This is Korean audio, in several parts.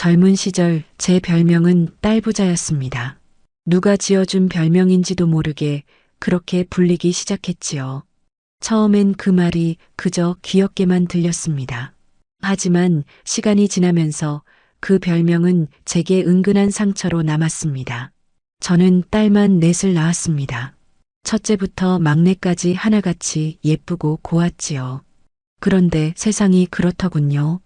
젊은 시절 제 별명은 딸부자였습니다. 누가 지어준 별명인지도 모르게 그렇게 불리기 시작했지요. 처음엔 그 말이 그저 귀엽게만 들렸습니다. 하지만 시간이 지나면서 그 별명은 제게 은근한 상처로 남았습니다. 저는 딸만 넷을 낳았습니다. 첫째부터 막내까지 하나같이 예쁘고 고왔지요. 그런데 세상이 그렇더군요.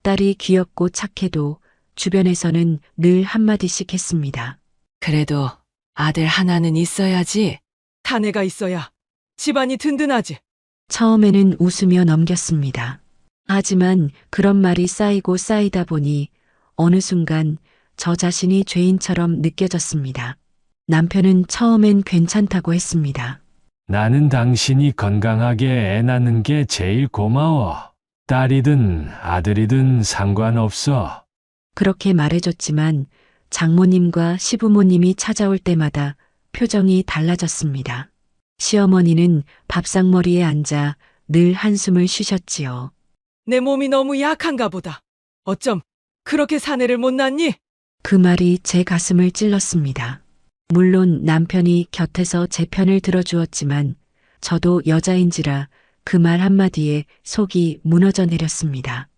딸이 귀엽고 착해도 주변에서는 늘 한마디씩 했습니다. 그래도 아들 하나는 있어야지. 자네가 있어야 집안이 든든하지. 처음에는 웃으며 넘겼습니다. 하지만 그런 말이 쌓이고 쌓이다 보니 어느 순간 저 자신이 죄인처럼 느껴졌습니다. 남편은 처음엔 괜찮다고 했습니다. 나는 당신이 건강하게 애 낳는 게 제일 고마워. 딸이든 아들이든 상관없어. 그렇게 말해줬지만 장모님과 시부모님이 찾아올 때마다 표정이 달라졌습니다. 시어머니는 밥상머리에 앉아 늘 한숨을 쉬셨지요. 내 몸이 너무 약한가 보다. 어쩜 그렇게 사내를 못 낳니? 그 말이 제 가슴을 찔렀습니다. 물론 남편이 곁에서 제 편을 들어주었지만 저도 여자인지라 그 말 한마디에 속이 무너져 내렸습니다.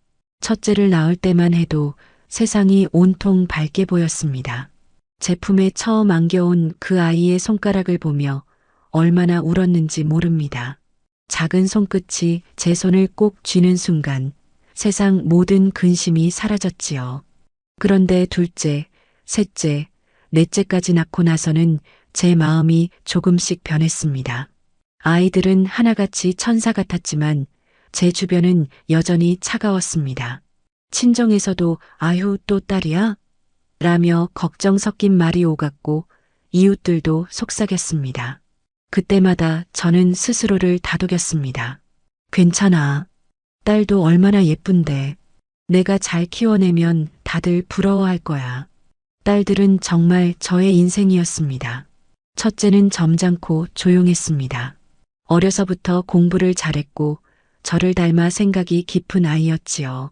첫째를 낳을 때만 해도 세상이 온통 밝게 보였습니다. 제품에 처음 안겨온 그 아이의 손가락을 보며 얼마나 울었는지 모릅니다. 작은 손끝이 제 손을 꼭 쥐는 순간 세상 모든 근심이 사라졌지요. 그런데 둘째, 셋째, 넷째까지 낳고 나서는 제 마음이 조금씩 변했습니다. 아이들은 하나같이 천사 같았지만 제 주변은 여전히 차가웠습니다. 친정에서도 아휴 또 딸이야? 라며 걱정 섞인 말이 오갔고 이웃들도 속삭였습니다. 그때마다 저는 스스로를 다독였습니다. 괜찮아. 딸도 얼마나 예쁜데. 내가 잘 키워내면 다들 부러워할 거야. 딸들은 정말 저의 인생이었습니다. 첫째는 점잖고 조용했습니다. 어려서부터 공부를 잘했고 저를 닮아 생각이 깊은 아이였지요.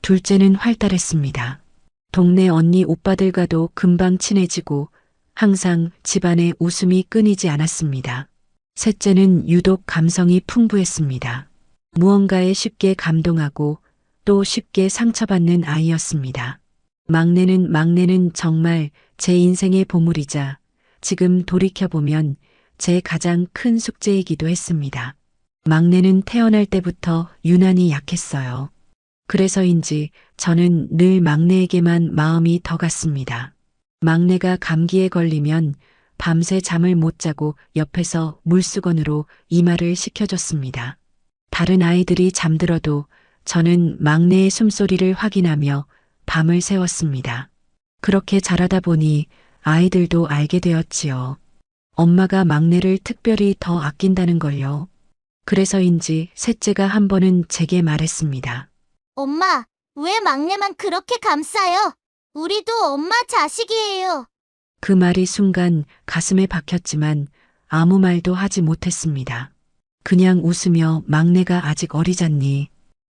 둘째는 활달했습니다. 동네 언니 오빠들과도 금방 친해지고 항상 집안에 웃음이 끊이지 않았습니다. 셋째는 유독 감성이 풍부했습니다. 무언가에 쉽게 감동하고 또 쉽게 상처받는 아이였습니다. 막내는 정말 제 인생의 보물이자 지금 돌이켜보면 제 가장 큰 숙제이기도 했습니다. 막내는 태어날 때부터 유난히 약했어요. 그래서인지 저는 늘 막내에게만 마음이 더 갔습니다. 막내가 감기에 걸리면 밤새 잠을 못 자고 옆에서 물수건으로 이마를 식혀줬습니다. 다른 아이들이 잠들어도 저는 막내의 숨소리를 확인하며 밤을 새웠습니다. 그렇게 자라다 보니 아이들도 알게 되었지요. 엄마가 막내를 특별히 더 아낀다는 걸요. 그래서인지 셋째가 한 번은 제게 말했습니다. 엄마, 왜 막내만 그렇게 감싸요? 우리도 엄마 자식이에요. 그 말이 순간 가슴에 박혔지만 아무 말도 하지 못했습니다. 그냥 웃으며 막내가 아직 어리잖니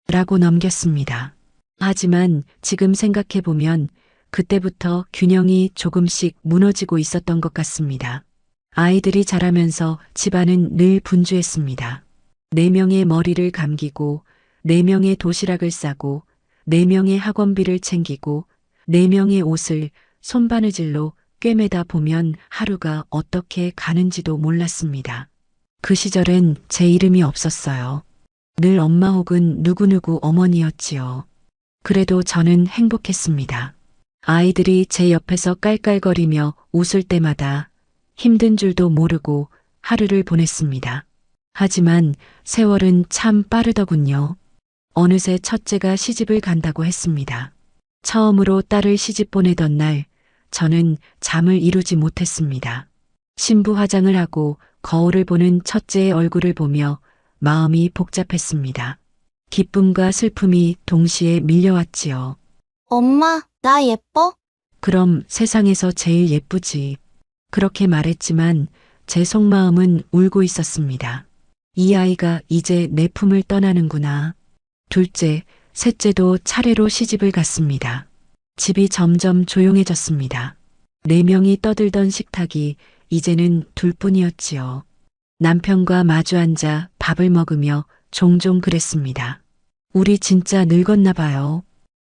라고 넘겼습니다. 하지만 지금 생각해보면 그때부터 균형이 조금씩 무너지고 있었던 것 같습니다. 아이들이 자라면서 집안은 늘 분주했습니다. 4명의 머리를 감기고 4명의 도시락을 싸고 4명의 학원비를 챙기고 4명의 옷을 손바느질로 꿰매다 보면 하루가 어떻게 가는지도 몰랐습니다. 그 시절엔 제 이름이 없었어요. 늘 엄마 혹은 누구누구 어머니였지요. 그래도 저는 행복했습니다. 아이들이 제 옆에서 깔깔거리며 웃을 때마다 힘든 줄도 모르고 하루를 보냈습니다. 하지만 세월은 참 빠르더군요. 어느새 첫째가 시집을 간다고 했습니다. 처음으로 딸을 시집 보내던 날 저는 잠을 이루지 못했습니다. 신부 화장을 하고 거울을 보는 첫째의 얼굴을 보며 마음이 복잡했습니다. 기쁨과 슬픔이 동시에 밀려왔지요. 엄마, 나 예뻐? 그럼 세상에서 제일 예쁘지. 그렇게 말했지만 제 속마음은 울고 있었습니다. 이 아이가 이제 내 품을 떠나는구나. 둘째, 셋째도 차례로 시집을 갔습니다. 집이 점점 조용해졌습니다. 네 명이 떠들던 식탁이 이제는 둘뿐이었지요. 남편과 마주 앉아 밥을 먹으며 종종 그랬습니다. 우리 진짜 늙었나 봐요.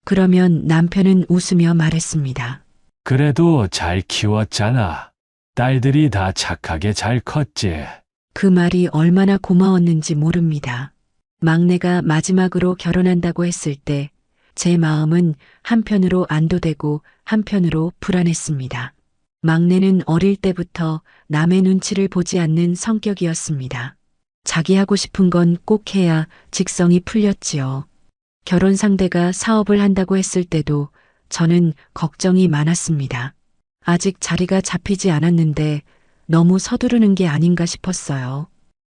그러면 남편은 웃으며 말했습니다. 그래도 잘 키웠잖아. 딸들이 다 착하게 잘 컸지. 그 말이 얼마나 고마웠는지 모릅니다. 막내가 마지막으로 결혼한다고 했을 때 제 마음은 한편으로 안도되고 한편으로 불안했습니다. 막내는 어릴 때부터 남의 눈치를 보지 않는 성격이었습니다. 자기 하고 싶은 건 꼭 해야 직성이 풀렸지요. 결혼 상대가 사업을 한다고 했을 때도 저는 걱정이 많았습니다. 아직 자리가 잡히지 않았는데 너무 서두르는 게 아닌가 싶었어요.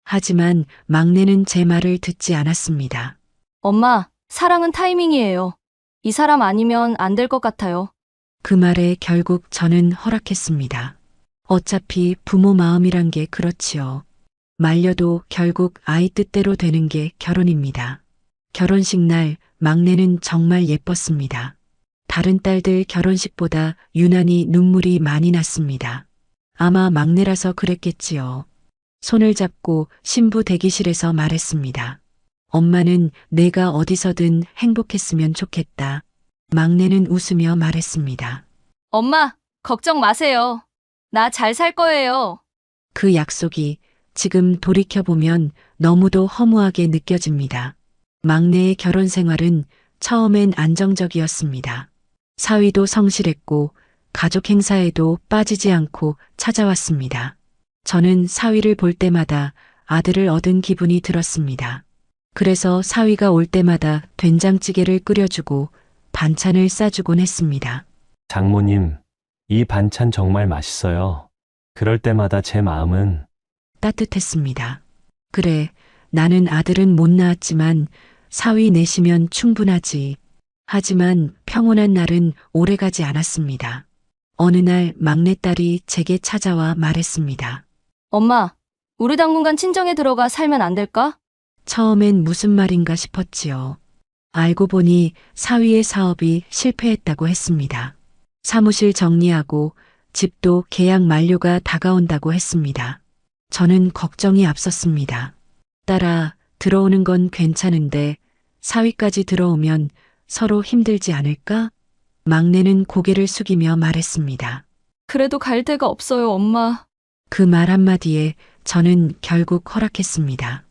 하지만 막내는 제 말을 듣지 않았습니다. 엄마, 사랑은 타이밍이에요. 이 사람 아니면 안 될 것 같아요. 그 말에 결국 저는 허락했습니다. 어차피 부모 마음이란 게 그렇지요. 말려도 결국 아이 뜻대로 되는 게 결혼입니다. 결혼식 날 막내는 정말 예뻤습니다. 다른 딸들 결혼식보다 유난히 눈물이 많이 났습니다. 아마 막내라서 그랬겠지요. 손을 잡고 신부 대기실에서 말했습니다. 엄마는 내가 어디서든 행복했으면 좋겠다. 막내는 웃으며 말했습니다. 엄마, 걱정 마세요. 나 잘 살 거예요. 그 약속이 지금 돌이켜보면 너무도 허무하게 느껴집니다. 막내의 결혼 생활은 처음엔 안정적이었습니다. 사위도 성실했고 가족 행사에도 빠지지 않고 찾아왔습니다. 저는 사위를 볼 때마다 아들을 얻은 기분이 들었습니다. 그래서 사위가 올 때마다 된장찌개를 끓여주고 반찬을 싸주곤 했습니다. 장모님, 이 반찬 정말 맛있어요. 그럴 때마다 제 마음은 따뜻했습니다. 그래, 나는 아들은 못 낳았지만 사위 내시면 충분하지. 하지만 평온한 날은 오래가지 않았습니다. 어느 날 막내딸이 제게 찾아와 말했습니다. 엄마, 우리 당분간 친정에 들어가 살면 안 될까? 처음엔 무슨 말인가 싶었지요. 알고 보니 사위의 사업이 실패했다고 했습니다. 사무실 정리하고 집도 계약 만료가 다가온다고 했습니다. 저는 걱정이 앞섰습니다. 딸아, 들어오는 건 괜찮은데 사위까지 들어오면 서로 힘들지 않을까? 막내는 고개를 숙이며 말했습니다. 그래도 갈 데가 없어요, 엄마. 그 말 한마디에 저는 결국 허락했습니다.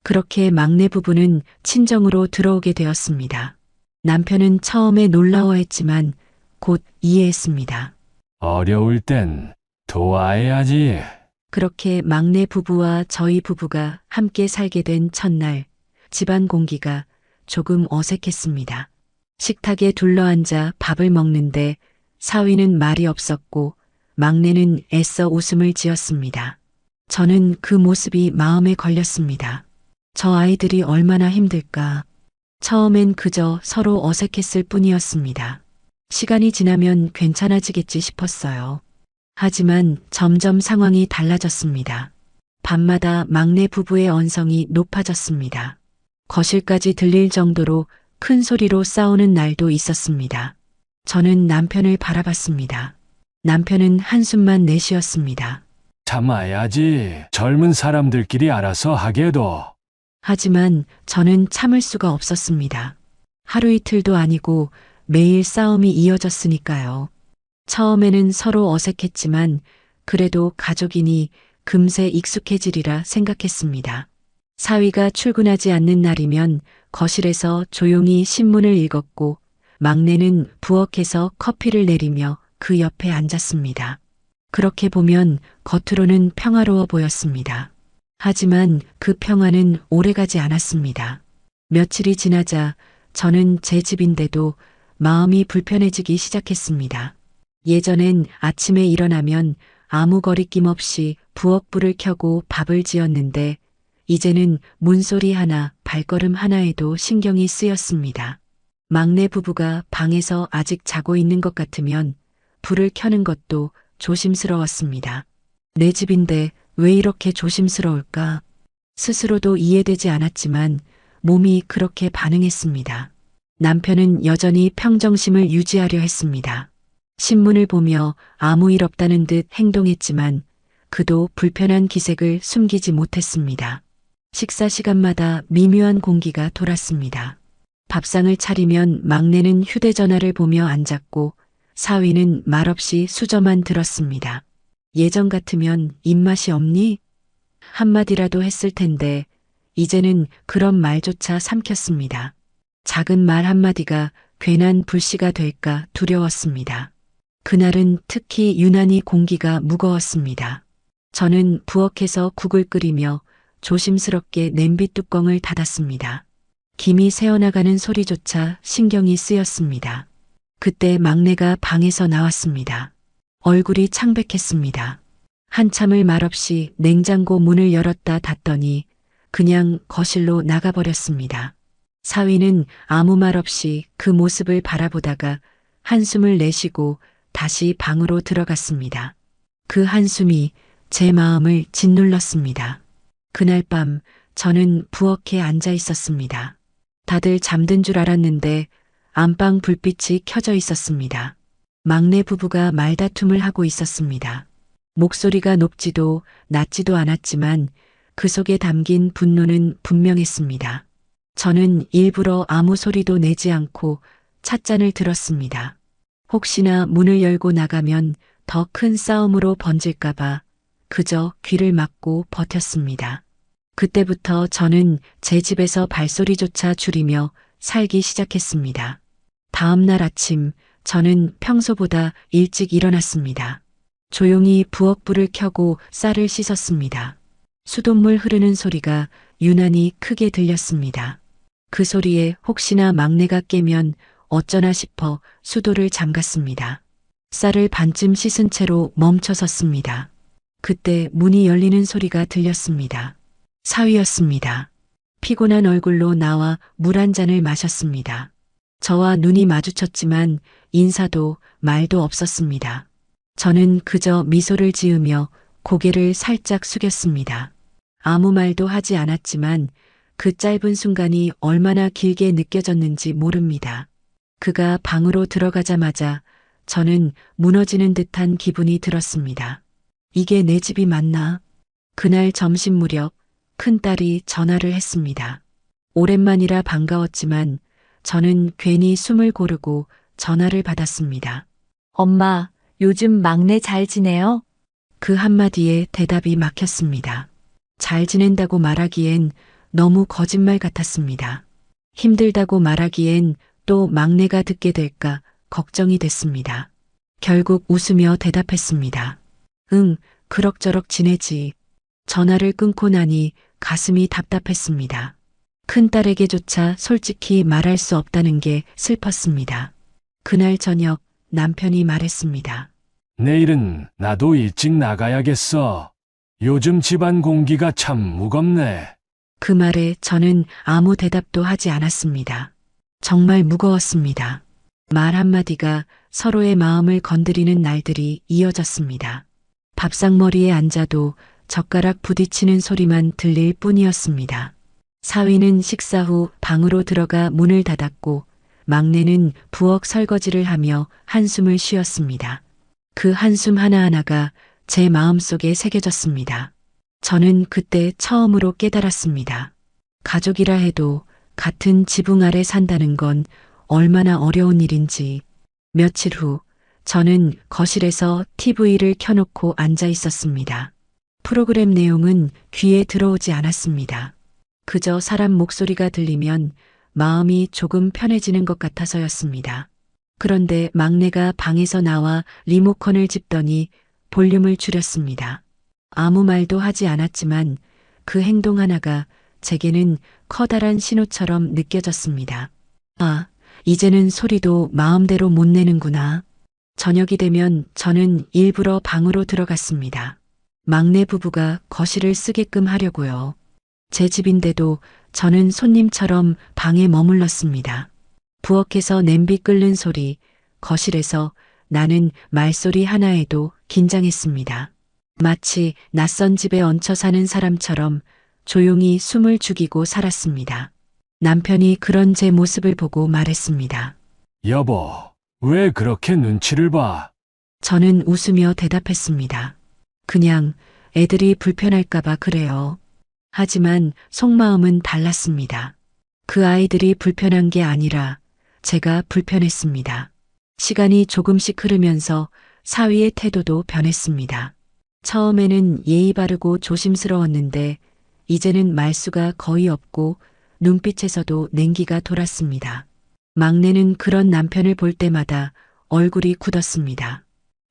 그렇게 막내 부부는 친정으로 들어오게 되었습니다. 남편은 처음에 놀라워했지만 곧 이해했습니다. 어려울 땐 도와야지. 그렇게 막내 부부와 저희 부부가 함께 살게 된 첫날, 집안 공기가 조금 어색했습니다. 식탁에 둘러앉아 밥을 먹는데 사위는 말이 없었고 막내는 애써 웃음을 지었습니다. 저는 그 모습이 마음에 걸렸습니다. 저 아이들이 얼마나 힘들까. 처음엔 그저 서로 어색했을 뿐이었습니다. 시간이 지나면 괜찮아지겠지 싶었어요. 하지만 점점 상황이 달라졌습니다. 밤마다 막내 부부의 언성이 높아졌습니다. 거실까지 들릴 정도로 큰 소리로 싸우는 날도 있었습니다. 저는 남편을 바라봤습니다. 남편은 한숨만 내쉬었습니다. 참아야지. 젊은 사람들끼리 알아서 하게도. 하지만 저는 참을 수가 없었습니다. 하루 이틀도 아니고 매일 싸움이 이어졌으니까요. 처음에는 서로 어색했지만 그래도 가족이니 금세 익숙해지리라 생각했습니다. 사위가 출근하지 않는 날이면 거실에서 조용히 신문을 읽었고 막내는 부엌에서 커피를 내리며 그 옆에 앉았습니다. 그렇게 보면 겉으로는 평화로워 보였습니다. 하지만 그 평화는 오래가지 않았습니다. 며칠이 지나자 저는 제 집인데도 마음이 불편해지기 시작했습니다. 예전엔 아침에 일어나면 아무 거리낌 없이 부엌불을 켜고 밥을 지었는데 이제는 문소리 하나, 발걸음 하나에도 신경이 쓰였습니다. 막내 부부가 방에서 아직 자고 있는 것 같으면 불을 켜는 것도 조심스러웠습니다. 내 집인데 왜 이렇게 조심스러울까? 스스로도 이해되지 않았지만 몸이 그렇게 반응했습니다. 남편은 여전히 평정심을 유지하려 했습니다. 신문을 보며 아무 일 없다는 듯 행동했지만 그도 불편한 기색을 숨기지 못했습니다. 식사 시간마다 미묘한 공기가 돌았습니다. 밥상을 차리면 막내는 휴대전화를 보며 앉았고 사위는 말없이 수저만 들었습니다. 예전 같으면 입맛이 없니? 한마디라도 했을 텐데 이제는 그런 말조차 삼켰습니다. 작은 말 한마디가 괜한 불씨가 될까 두려웠습니다. 그날은 특히 유난히 공기가 무거웠습니다. 저는 부엌에서 국을 끓이며 조심스럽게 냄비 뚜껑을 닫았습니다. 김이 새어나가는 소리조차 신경이 쓰였습니다. 그때 막내가 방에서 나왔습니다. 얼굴이 창백했습니다. 한참을 말없이 냉장고 문을 열었다 닫더니 그냥 거실로 나가버렸습니다. 사위는 아무 말 없이 그 모습을 바라보다가 한숨을 내쉬고 다시 방으로 들어갔습니다. 그 한숨이 제 마음을 짓눌렀습니다. 그날 밤 저는 부엌에 앉아 있었습니다. 다들 잠든 줄 알았는데 안방 불빛이 켜져 있었습니다. 막내 부부가 말다툼을 하고 있었습니다. 목소리가 높지도 낮지도 않았지만 그 속에 담긴 분노는 분명했습니다. 저는 일부러 아무 소리도 내지 않고 찻잔을 들었습니다. 혹시나 문을 열고 나가면 더 큰 싸움으로 번질까봐 그저 귀를 막고 버텼습니다. 그때부터 저는 제 집에서 발소리조차 줄이며 살기 시작했습니다. 다음 날 아침 저는 평소보다 일찍 일어났습니다. 조용히 부엌불을 켜고 쌀을 씻었습니다. 수돗물 흐르는 소리가 유난히 크게 들렸습니다. 그 소리에 혹시나 막내가 깨면 어쩌나 싶어 수도를 잠갔습니다. 쌀을 반쯤 씻은 채로 멈춰섰습니다. 그때 문이 열리는 소리가 들렸습니다. 사위였습니다. 피곤한 얼굴로 나와 물 한 잔을 마셨습니다. 저와 눈이 마주쳤지만 인사도 말도 없었습니다. 저는 그저 미소를 지으며 고개를 살짝 숙였습니다. 아무 말도 하지 않았지만 그 짧은 순간이 얼마나 길게 느껴졌는지 모릅니다. 그가 방으로 들어가자마자 저는 무너지는 듯한 기분이 들었습니다. 이게 내 집이 맞나? 그날 점심 무렵 큰딸이 전화를 했습니다. 오랜만이라 반가웠지만 저는 괜히 숨을 고르고 전화를 받았습니다. 엄마, 요즘 막내 잘 지내요? 그 한마디에 대답이 막혔습니다. 잘 지낸다고 말하기엔 너무 거짓말 같았습니다. 힘들다고 말하기엔 또 막내가 듣게 될까 걱정이 됐습니다. 결국 웃으며 대답했습니다. 응, 그럭저럭 지내지. 전화를 끊고 나니 가슴이 답답했습니다. 큰딸에게조차 솔직히 말할 수 없다는 게 슬펐습니다. 그날 저녁 남편이 말했습니다. 내일은 나도 일찍 나가야겠어. 요즘 집안 공기가 참 무겁네. 그 말에 저는 아무 대답도 하지 않았습니다. 정말 무거웠습니다. 말 한마디가 서로의 마음을 건드리는 날들이 이어졌습니다. 밥상머리에 앉아도 젓가락 부딪히는 소리만 들릴 뿐이었습니다. 사위는 식사 후 방으로 들어가 문을 닫았고 막내는 부엌 설거지를 하며 한숨을 쉬었습니다. 그 한숨 하나하나가 제 마음속에 새겨졌습니다. 저는 그때 처음으로 깨달았습니다. 가족이라 해도 같은 지붕 아래 산다는 건 얼마나 어려운 일인지. 며칠 후 저는 거실에서 TV를 켜놓고 앉아 있었습니다. 프로그램 내용은 귀에 들어오지 않았습니다. 그저 사람 목소리가 들리면 마음이 조금 편해지는 것 같아서였습니다. 그런데 막내가 방에서 나와 리모컨을 집더니 볼륨을 줄였습니다. 아무 말도 하지 않았지만 그 행동 하나가 제게는 커다란 신호처럼 느껴졌습니다. 아, 이제는 소리도 마음대로 못 내는구나. 저녁이 되면 저는 일부러 방으로 들어갔습니다. 막내 부부가 거실을 쓰게끔 하려고요. 제 집인데도 저는 손님처럼 방에 머물렀습니다. 부엌에서 냄비 끓는 소리, 거실에서 나는 말소리 하나에도 긴장했습니다. 마치 낯선 집에 얹혀 사는 사람처럼 조용히 숨을 죽이고 살았습니다. 남편이 그런 제 모습을 보고 말했습니다. 여보, 왜 그렇게 눈치를 봐? 저는 웃으며 대답했습니다. 그냥 애들이 불편할까봐 그래요. 하지만 속마음은 달랐습니다. 그 아이들이 불편한 게 아니라 제가 불편했습니다. 시간이 조금씩 흐르면서 사위의 태도도 변했습니다. 처음에는 예의 바르고 조심스러웠는데 이제는 말수가 거의 없고 눈빛에서도 냉기가 돌았습니다. 막내는 그런 남편을 볼 때마다 얼굴이 굳었습니다.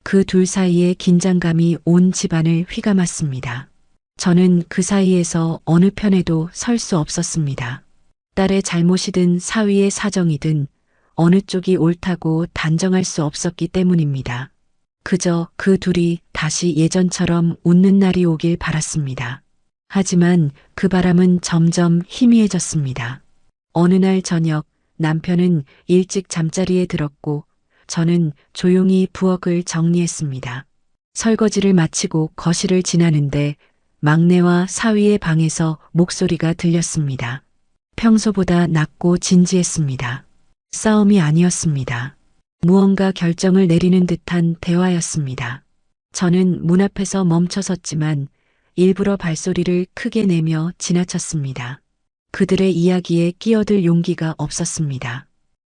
그 둘 사이의 긴장감이 온 집안을 휘감았습니다. 저는 그 사이에서 어느 편에도 설 수 없었습니다. 딸의 잘못이든 사위의 사정이든 어느 쪽이 옳다고 단정할 수 없었기 때문입니다. 그저 그 둘이 다시 예전처럼 웃는 날이 오길 바랐습니다. 하지만 그 바람은 점점 희미해졌습니다. 어느 날 저녁 남편은 일찍 잠자리에 들었고 저는 조용히 부엌을 정리했습니다. 설거지를 마치고 거실을 지나는데 막내와 사위의 방에서 목소리가 들렸습니다. 평소보다 낮고 진지했습니다. 싸움이 아니었습니다. 무언가 결정을 내리는 듯한 대화였습니다. 저는 문 앞에서 멈춰섰지만 일부러 발소리를 크게 내며 지나쳤습니다. 그들의 이야기에 끼어들 용기가 없었습니다.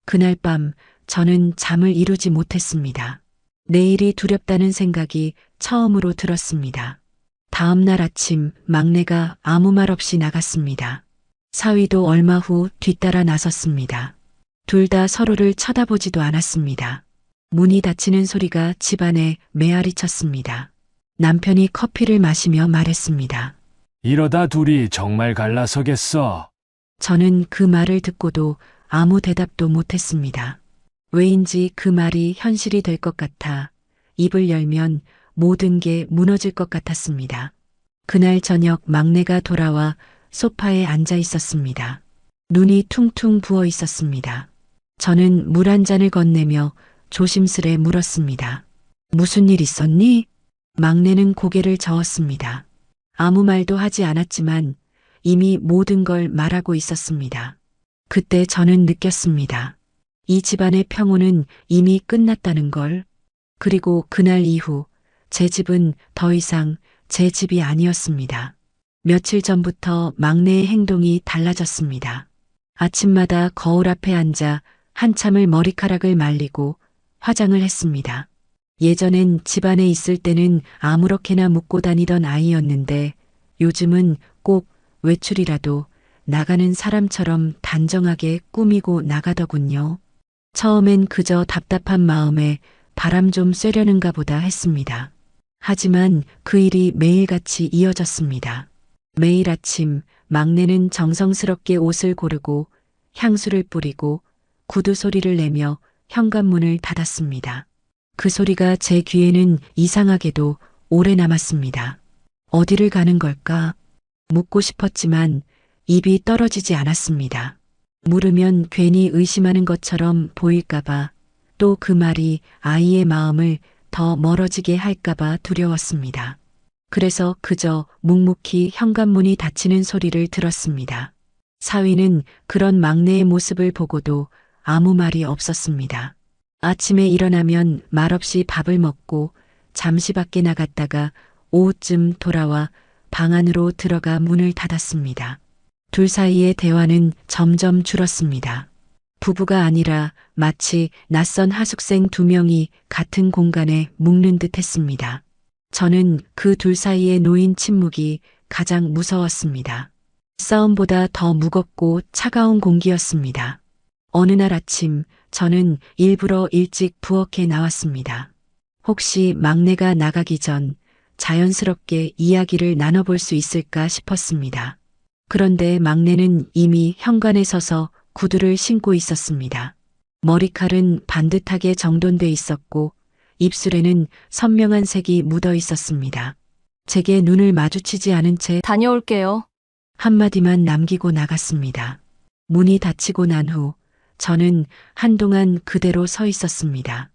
그날 밤 저는 잠을 이루지 못했습니다. 내일이 두렵다는 생각이 처음으로 들었습니다. 다음 날 아침 막내가 아무 말 없이 나갔습니다. 사위도 얼마 후 뒤따라 나섰습니다. 둘 다 서로를 쳐다보지도 않았습니다. 문이 닫히는 소리가 집안에 메아리 쳤습니다. 남편이 커피를 마시며 말했습니다. 이러다 둘이 정말 갈라서겠어. 저는 그 말을 듣고도 아무 대답도 못했습니다. 왜인지 그 말이 현실이 될 것 같아 입을 열면 모든 게 무너질 것 같았습니다. 그날 저녁 막내가 돌아와 소파에 앉아 있었습니다. 눈이 퉁퉁 부어 있었습니다. 저는 물 한 잔을 건네며 조심스레 물었습니다. 무슨 일 있었니? 막내는 고개를 저었습니다. 아무 말도 하지 않았지만 이미 모든 걸 말하고 있었습니다. 그때 저는 느꼈습니다. 이 집안의 평온은 이미 끝났다는 걸. 그리고 그날 이후 제 집은 더 이상 제 집이 아니었습니다. 며칠 전부터 막내의 행동이 달라졌습니다. 아침마다 거울 앞에 앉아 한참을 머리카락을 말리고 화장을 했습니다. 예전엔 집안에 있을 때는 아무렇게나 묻고 다니던 아이였는데 요즘은 꼭 외출이라도 나가는 사람처럼 단정하게 꾸미고 나가더군요. 처음엔 그저 답답한 마음에 바람 좀 쐬려는가 보다 했습니다. 하지만 그 일이 매일같이 이어졌습니다. 매일 아침 막내는 정성스럽게 옷을 고르고 향수를 뿌리고 구두 소리를 내며 현관문을 닫았습니다. 그 소리가 제 귀에는 이상하게도 오래 남았습니다. 어디를 가는 걸까? 묻고 싶었지만 입이 떨어지지 않았습니다. 물으면 괜히 의심하는 것처럼 보일까봐 또 그 말이 아이의 마음을 더 멀어지게 할까봐 두려웠습니다. 그래서 그저 묵묵히 현관문이 닫히는 소리를 들었습니다. 사위는 그런 막내의 모습을 보고도 아무 말이 없었습니다. 아침에 일어나면 말없이 밥을 먹고 잠시 밖에 나갔다가 오후쯤 돌아와 방 안으로 들어가 문을 닫았습니다. 둘 사이의 대화는 점점 줄었습니다. 부부가 아니라 마치 낯선 하숙생 두 명이 같은 공간에 묵는 듯 했습니다. 저는 그 둘 사이에 놓인 침묵이 가장 무서웠습니다. 싸움보다 더 무겁고 차가운 공기였습니다. 어느 날 아침 저는 일부러 일찍 부엌에 나왔습니다. 혹시 막내가 나가기 전 자연스럽게 이야기를 나눠볼 수 있을까 싶었습니다. 그런데 막내는 이미 현관에 서서 구두를 신고 있었습니다. 머리칼은 반듯하게 정돈돼 있었고 입술에는 선명한 색이 묻어 있었습니다. 제게 눈을 마주치지 않은 채 다녀올게요. 한마디만 남기고 나갔습니다. 문이 닫히고 난 후 저는 한동안 그대로 서 있었습니다.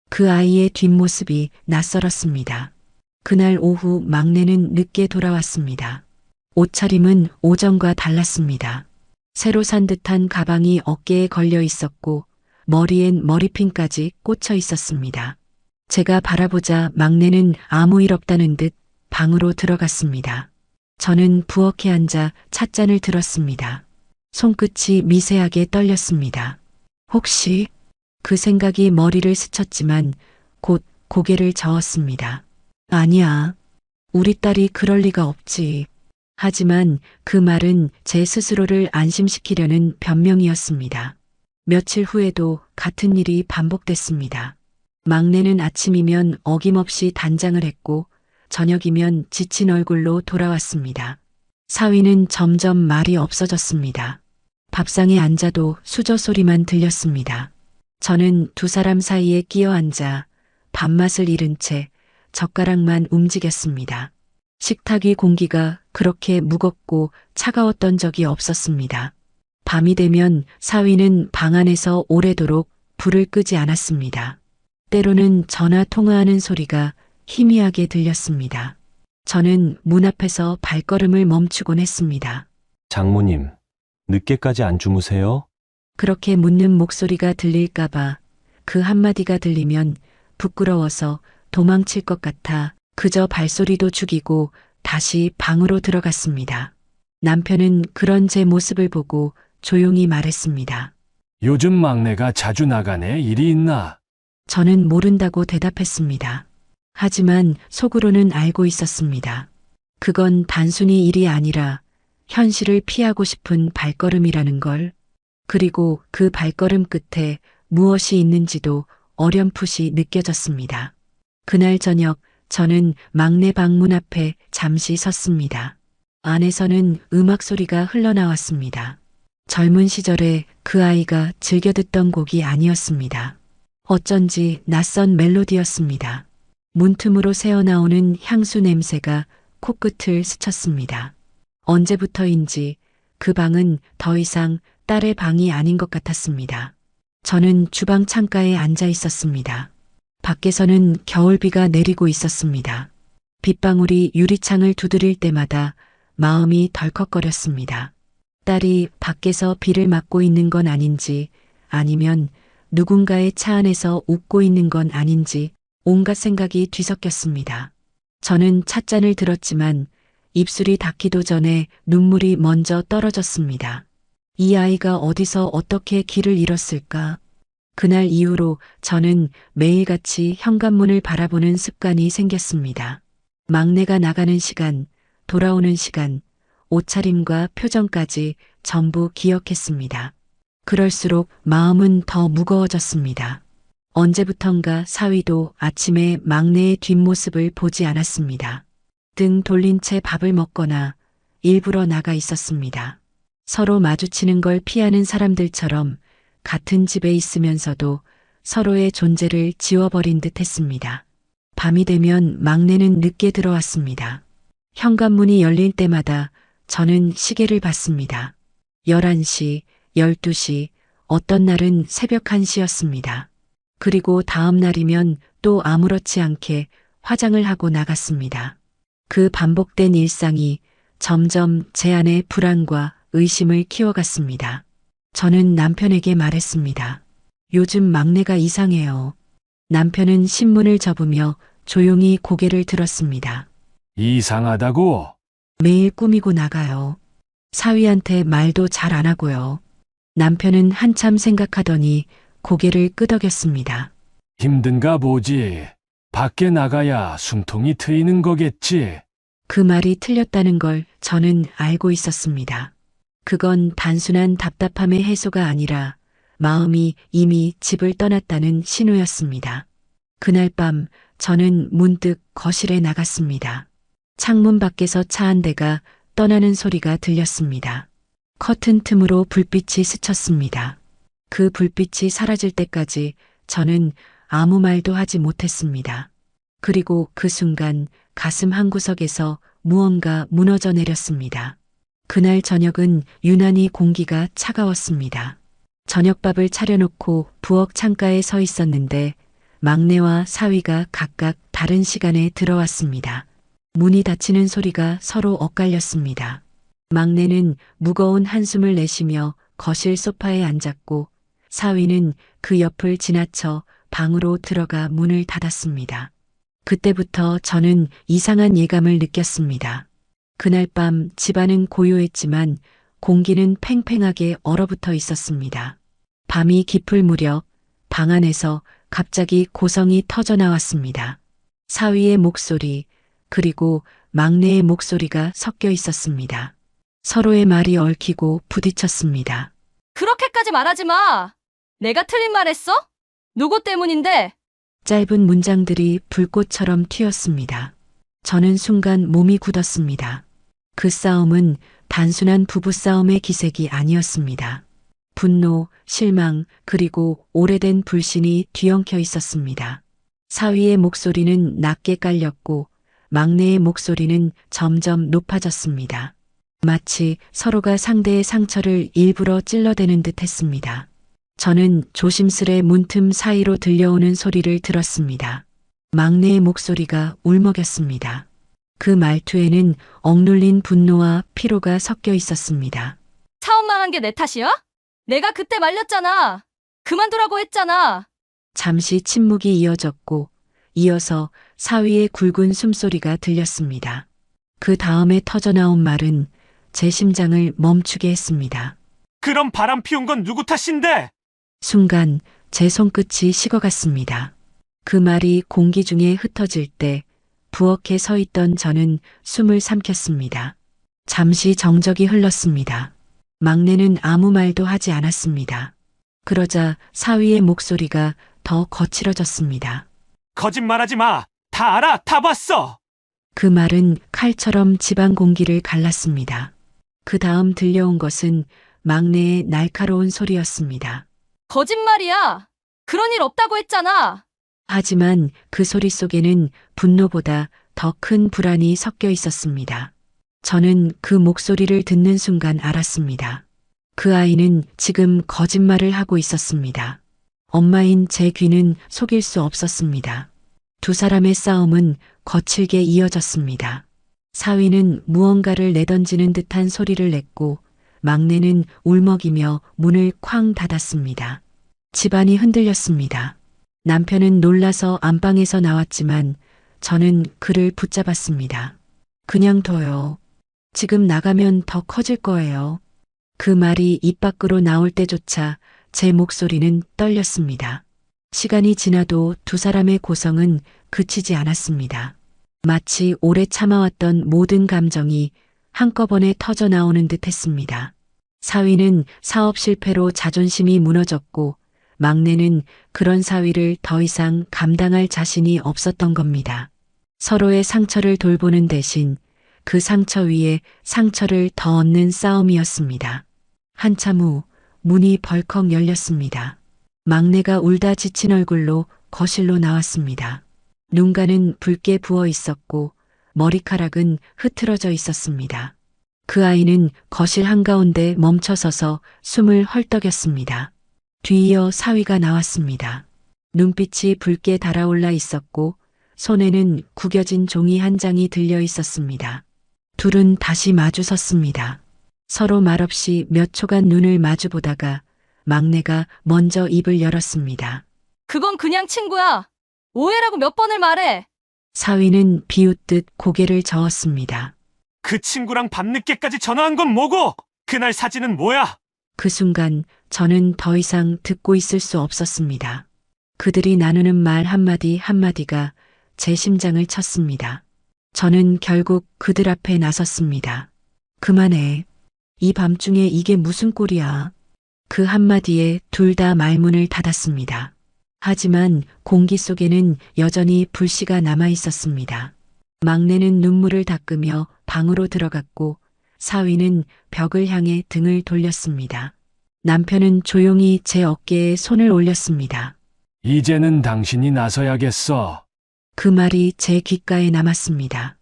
그 아이의 뒷모습이 낯설었습니다. 그날 오후 막내는 늦게 돌아왔습니다. 옷차림은 오전과 달랐습니다. 새로 산 듯한 가방이 어깨에 걸려 있었고 머리엔 머리핀까지 꽂혀 있었습니다. 제가 바라보자 막내는 아무 일 없다는 듯 방으로 들어갔습니다. 저는 부엌에 앉아 찻잔을 들었습니다. 손끝이 미세하게 떨렸습니다. 혹시 그 생각이 머리를 스쳤지만 곧 고개를 저었습니다. 아니야. 우리 딸이 그럴 리가 없지. 하지만 그 말은 제 스스로를 안심시키려는 변명이었습니다. 며칠 후에도 같은 일이 반복됐습니다. 막내는 아침이면 어김없이 단장을 했고 저녁이면 지친 얼굴로 돌아왔습니다. 사위는 점점 말이 없어졌습니다. 밥상에 앉아도 수저 소리만 들렸습니다. 저는 두 사람 사이에 끼어 앉아 밥맛을 잃은 채 젓가락만 움직였습니다. 식탁 위 공기가 그렇게 무겁고 차가웠던 적이 없었습니다. 밤이 되면 사위는 방 안에서 오래도록 불을 끄지 않았습니다. 때로는 전화 통화하는 소리가 희미하게 들렸습니다. 저는 문 앞에서 발걸음을 멈추곤 했습니다. 장모님, 늦게까지 안 주무세요? 그렇게 묻는 목소리가 들릴까봐 그 한마디가 들리면 부끄러워서 도망칠 것 같아 그저 발소리도 죽이고 다시 방으로 들어갔습니다. 남편은 그런 제 모습을 보고 조용히 말했습니다. 요즘 막내가 자주 나가네. 일이 있나? 저는 모른다고 대답했습니다. 하지만 속으로는 알고 있었습니다. 그건 단순히 일이 아니라 현실을 피하고 싶은 발걸음이라는 걸. 그리고 그 발걸음 끝에 무엇이 있는지도 어렴풋이 느껴졌습니다. 그날 저녁 저는 막내 방문 앞에 잠시 섰습니다. 안에서는 음악 소리가 흘러나왔습니다. 젊은 시절에 그 아이가 즐겨 듣던 곡이 아니었습니다. 어쩐지 낯선 멜로디였습니다. 문틈으로 새어나오는 향수 냄새가 코끝을 스쳤습니다. 언제부터인지 그 방은 더 이상 딸의 방이 아닌 것 같았습니다. 저는 주방 창가에 앉아 있었습니다. 밖에서는 겨울비가 내리고 있었습니다. 빗방울이 유리창을 두드릴 때마다 마음이 덜컥거렸습니다. 딸이 밖에서 비를 맞고 있는 건 아닌지 아니면 누군가의 차 안에서 웃고 있는 건 아닌지 온갖 생각이 뒤섞였습니다. 저는 찻잔을 들었지만 입술이 닿기도 전에 눈물이 먼저 떨어졌습니다. 이 아이가 어디서 어떻게 길을 잃었을까? 그날 이후로 저는 매일같이 현관문을 바라보는 습관이 생겼습니다. 막내가 나가는 시간, 돌아오는 시간, 옷차림과 표정까지 전부 기억했습니다. 그럴수록 마음은 더 무거워졌습니다. 언제부턴가 사위도 아침에 막내의 뒷모습을 보지 않았습니다. 등 돌린 채 밥을 먹거나 일부러 나가 있었습니다. 서로 마주치는 걸 피하는 사람들처럼 같은 집에 있으면서도 서로의 존재를 지워버린 듯 했습니다. 밤이 되면 막내는 늦게 들어왔습니다. 현관문이 열릴 때마다 저는 시계를 봤습니다. 11시, 12시, 어떤 날은 새벽 1시였습니다. 그리고 다음 날이면 또 아무렇지 않게 화장을 하고 나갔습니다. 그 반복된 일상이 점점 제 안에 불안과 의심을 키워갔습니다. 저는 남편에게 말했습니다. 요즘 막내가 이상해요. 남편은 신문을 접으며 조용히 고개를 들었습니다. 이상하다고? 매일 꾸미고 나가요. 사위한테 말도 잘 안 하고요. 남편은 한참 생각하더니 고개를 끄덕였습니다. 힘든가 보지. 밖에 나가야 숨통이 트이는 거겠지. 그 말이 틀렸다는 걸 저는 알고 있었습니다. 그건 단순한 답답함의 해소가 아니라 마음이 이미 집을 떠났다는 신호였습니다. 그날 밤 저는 문득 거실에 나갔습니다. 창문 밖에서 차 한 대가 떠나는 소리가 들렸습니다. 커튼 틈으로 불빛이 스쳤습니다. 그 불빛이 사라질 때까지 저는 아무 말도 하지 못했습니다. 그리고 그 순간 가슴 한구석에서 무언가 무너져 내렸습니다. 그날 저녁은 유난히 공기가 차가웠습니다. 저녁밥을 차려놓고 부엌 창가에 서 있었는데 막내와 사위가 각각 다른 시간에 들어왔습니다. 문이 닫히는 소리가 서로 엇갈렸습니다. 막내는 무거운 한숨을 내쉬며 거실 소파에 앉았고 사위는 그 옆을 지나쳐 방으로 들어가 문을 닫았습니다. 그때부터 저는 이상한 예감을 느꼈습니다. 그날 밤 집안은 고요했지만 공기는 팽팽하게 얼어붙어 있었습니다. 밤이 깊을 무렵 방 안에서 갑자기 고성이 터져 나왔습니다. 사위의 목소리 그리고 막내의 목소리가 섞여 있었습니다. 서로의 말이 얽히고 부딪혔습니다. 그렇게까지 말하지 마! 내가 틀린 말 했어? 누구 때문인데? 짧은 문장들이 불꽃처럼 튀었습니다. 저는 순간 몸이 굳었습니다. 그 싸움은 단순한 부부싸움의 기색이 아니었습니다. 분노, 실망, 그리고 오래된 불신이 뒤엉켜 있었습니다. 사위의 목소리는 낮게 깔렸고 막내의 목소리는 점점 높아졌습니다. 마치 서로가 상대의 상처를 일부러 찔러대는 듯 했습니다. 저는 조심스레 문틈 사이로 들려오는 소리를 들었습니다. 막내의 목소리가 울먹였습니다. 그 말투에는 억눌린 분노와 피로가 섞여 있었습니다. 차원만 한 게 내 탓이야? 내가 그때 말렸잖아. 그만두라고 했잖아. 잠시 침묵이 이어졌고 이어서 사위의 굵은 숨소리가 들렸습니다. 그 다음에 터져나온 말은 제 심장을 멈추게 했습니다. 그럼 바람 피운 건 누구 탓인데? 순간 제 손끝이 식어갔습니다. 그 말이 공기 중에 흩어질 때 부엌에 서 있던 저는 숨을 삼켰습니다. 잠시 정적이 흘렀습니다. 막내는 아무 말도 하지 않았습니다. 그러자 사위의 목소리가 더 거칠어졌습니다. 거짓말하지 마. 다 알아. 다 봤어. 그 말은 칼처럼 집안 공기를 갈랐습니다. 그 다음 들려온 것은 막내의 날카로운 소리였습니다. 거짓말이야. 그런 일 없다고 했잖아. 하지만 그 소리 속에는 분노보다 더 큰 불안이 섞여 있었습니다. 저는 그 목소리를 듣는 순간 알았습니다. 그 아이는 지금 거짓말을 하고 있었습니다. 엄마인 제 귀는 속일 수 없었습니다. 두 사람의 싸움은 거칠게 이어졌습니다. 사위는 무언가를 내던지는 듯한 소리를 냈고 막내는 울먹이며 문을 쾅 닫았습니다. 집안이 흔들렸습니다. 남편은 놀라서 안방에서 나왔지만 저는 그를 붙잡았습니다. 그냥 둬요. 지금 나가면 더 커질 거예요. 그 말이 입 밖으로 나올 때조차 제 목소리는 떨렸습니다. 시간이 지나도 두 사람의 고성은 그치지 않았습니다. 마치 오래 참아왔던 모든 감정이 한꺼번에 터져 나오는 듯 했습니다. 사위는 사업 실패로 자존심이 무너졌고 막내는 그런 사위를 더 이상 감당할 자신이 없었던 겁니다. 서로의 상처를 돌보는 대신 그 상처 위에 상처를 더 얻는 싸움이었습니다. 한참 후 문이 벌컥 열렸습니다. 막내가 울다 지친 얼굴로 거실로 나왔습니다. 눈가는 붉게 부어 있었고 머리카락은 흐트러져 있었습니다. 그 아이는 거실 한가운데 멈춰서서 숨을 헐떡였습니다. 뒤이어 사위가 나왔습니다. 눈빛이 붉게 달아올라 있었고 손에는 구겨진 종이 한 장이 들려 있었습니다. 둘은 다시 마주 섰습니다. 서로 말없이 몇 초간 눈을 마주보다가 막내가 먼저 입을 열었습니다. 그건 그냥 친구야. 오해라고 몇 번을 말해. 사위는 비웃듯 고개를 저었습니다. 그 친구랑 밤늦게까지 전화한 건 뭐고? 그날 사진은 뭐야? 그 순간 저는 더 이상 듣고 있을 수 없었습니다. 그들이 나누는 말 한마디 한마디가 제 심장을 쳤습니다. 저는 결국 그들 앞에 나섰습니다. 그만해. 이 밤중에 이게 무슨 꼴이야. 그 한마디에 둘 다 말문을 닫았습니다. 하지만 공기 속에는 여전히 불씨가 남아 있었습니다. 막내는 눈물을 닦으며 방으로 들어갔고 사위는 벽을 향해 등을 돌렸습니다. 남편은 조용히 제 어깨에 손을 올렸습니다. 이제는 당신이 나서야겠어. 그 말이 제 귓가에 남았습니다.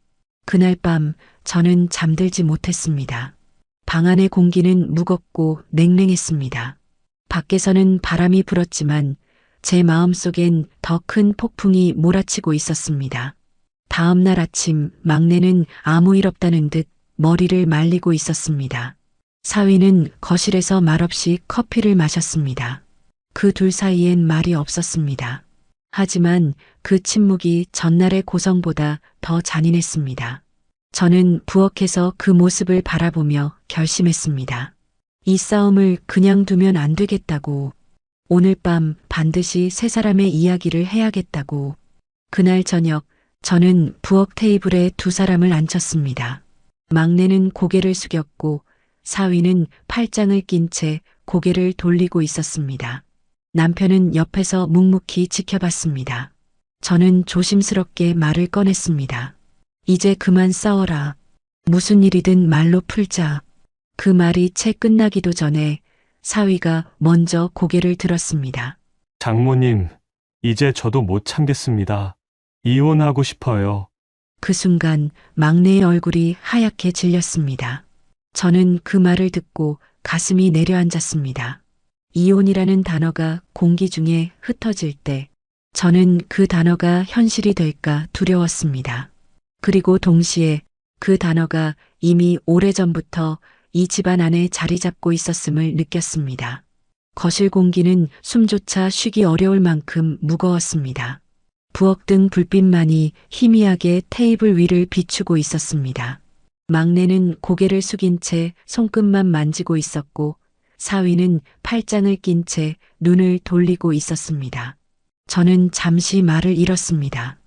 그날 밤 저는 잠들지 못했습니다. 방 안의 공기는 무겁고 냉랭했습니다. 밖에서는 바람이 불었지만 제 마음속엔 더 큰 폭풍이 몰아치고 있었습니다. 다음 날 아침 막내는 아무 일 없다는 듯 머리를 말리고 있었습니다. 사위는 거실에서 말없이 커피를 마셨습니다. 그 둘 사이엔 말이 없었습니다. 하지만 그 침묵이 전날의 고성보다 더 잔인했습니다. 저는 부엌에서 그 모습을 바라보며 결심했습니다. 이 싸움을 그냥 두면 안 되겠다고. 오늘 밤 반드시 세 사람의 이야기를 해야겠다고. 그날 저녁 저는 부엌 테이블에 두 사람을 앉혔습니다. 막내는 고개를 숙였고 사위는 팔짱을 낀 채 고개를 돌리고 있었습니다. 남편은 옆에서 묵묵히 지켜봤습니다. 저는 조심스럽게 말을 꺼냈습니다. 이제 그만 싸워라. 무슨 일이든 말로 풀자. 그 말이 채 끝나기도 전에 사위가 먼저 고개를 들었습니다. 장모님, 이제 저도 못 참겠습니다. 이혼하고 싶어요. 그 순간 막내의 얼굴이 하얗게 질렸습니다. 저는 그 말을 듣고 가슴이 내려앉았습니다. 이혼이라는 단어가 공기 중에 흩어질 때 저는 그 단어가 현실이 될까 두려웠습니다. 그리고 동시에 그 단어가 이미 오래전부터 이 집안 안에 자리 잡고 있었음을 느꼈습니다. 거실 공기는 숨조차 쉬기 어려울 만큼 무거웠습니다. 부엌 등 불빛만이 희미하게 테이블 위를 비추고 있었습니다. 막내는 고개를 숙인 채 손끝만 만지고 있었고 사위는 팔짱을 낀 채 눈을 돌리고 있었습니다. 저는 잠시 말을 잃었습니다.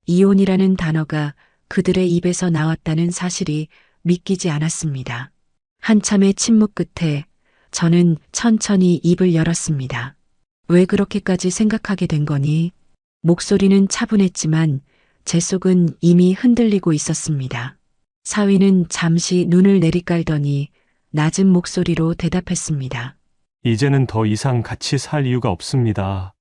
이혼이라는 단어가 그들의 입에서 나왔다는 사실이 믿기지 않았습니다. 한참의 침묵 끝에 저는 천천히 입을 열었습니다. 왜 그렇게까지 생각하게 된 거니? 목소리는 차분했지만 제 속은 이미 흔들리고 있었습니다. 사위는 잠시 눈을 내리깔더니 낮은 목소리로 대답했습니다. 이제는 더 이상 같이 살 이유가 없습니다.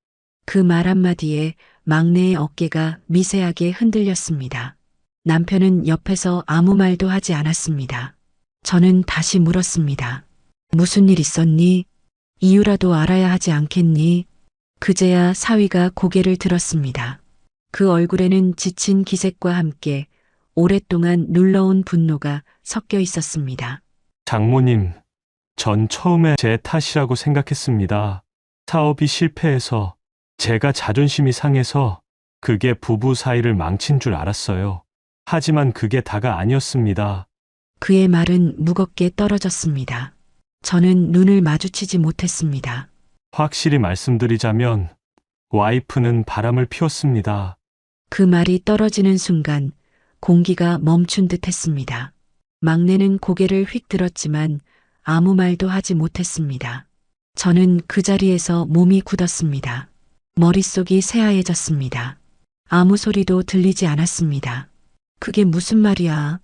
그 말 한마디에 막내의 어깨가 미세하게 흔들렸습니다. 남편은 옆에서 아무 말도 하지 않았습니다. 저는 다시 물었습니다. 무슨 일 있었니? 이유라도 알아야 하지 않겠니? 그제야 사위가 고개를 들었습니다. 그 얼굴에는 지친 기색과 함께 오랫동안 눌러온 분노가 섞여 있었습니다. 장모님, 전 처음에 제 탓이라고 생각했습니다. 사업이 실패해서 제가 자존심이 상해서 그게 부부 사이를 망친 줄 알았어요. 하지만 그게 다가 아니었습니다. 그의 말은 무겁게 떨어졌습니다. 저는 눈을 마주치지 못했습니다. 확실히 말씀드리자면 와이프는 바람을 피웠습니다. 그 말이 떨어지는 순간 공기가 멈춘 듯 했습니다. 막내는 고개를 휙 들었지만 아무 말도 하지 못했습니다. 저는 그 자리에서 몸이 굳었습니다. 머릿속이 새하얘졌습니다. 아무 소리도 들리지 않았습니다. 그게 무슨 말이야?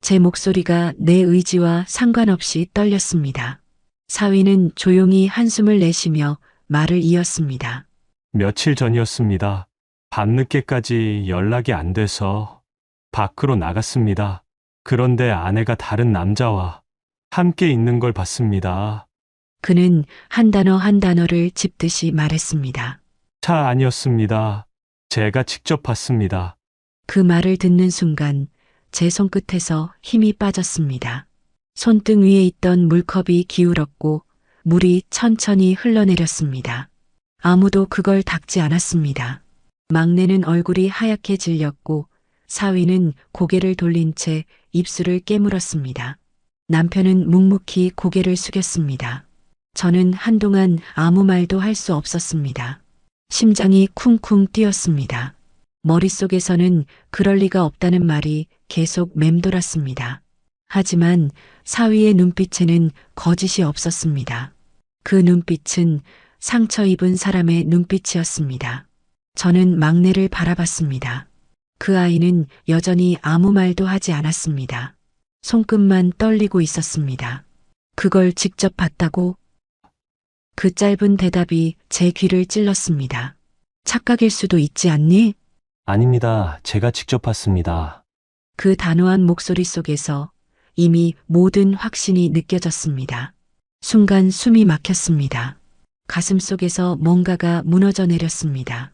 제 목소리가 내 의지와 상관없이 떨렸습니다. 사위는 조용히 한숨을 내쉬며 말을 이었습니다. 며칠 전이었습니다. 밤늦게까지 연락이 안 돼서 밖으로 나갔습니다. 그런데 아내가 다른 남자와 함께 있는 걸 봤습니다. 그는 한 단어 한 단어를 짚듯이 말했습니다. 차 아니었습니다. 제가 직접 봤습니다. 그 말을 듣는 순간 제 손끝에서 힘이 빠졌습니다. 손등 위에 있던 물컵이 기울었고 물이 천천히 흘러내렸습니다. 아무도 그걸 닦지 않았습니다. 막내는 얼굴이 하얗게 질렸고 사위는 고개를 돌린 채 입술을 깨물었습니다. 남편은 묵묵히 고개를 숙였습니다. 저는 한동안 아무 말도 할 수 없었습니다. 심장이 쿵쿵 뛰었습니다. 머릿속에서는 그럴 리가 없다는 말이 계속 맴돌았습니다. 하지만 사위의 눈빛에는 거짓이 없었습니다. 그 눈빛은 상처 입은 사람의 눈빛이었습니다. 저는 막내를 바라봤습니다. 그 아이는 여전히 아무 말도 하지 않았습니다. 손끝만 떨리고 있었습니다. 그걸 직접 봤다고? 그 짧은 대답이 제 귀를 찔렀습니다. 착각일 수도 있지 않니? 아닙니다. 제가 직접 봤습니다. 그 단호한 목소리 속에서 이미 모든 확신이 느껴졌습니다. 순간 숨이 막혔습니다. 가슴 속에서 뭔가가 무너져 내렸습니다.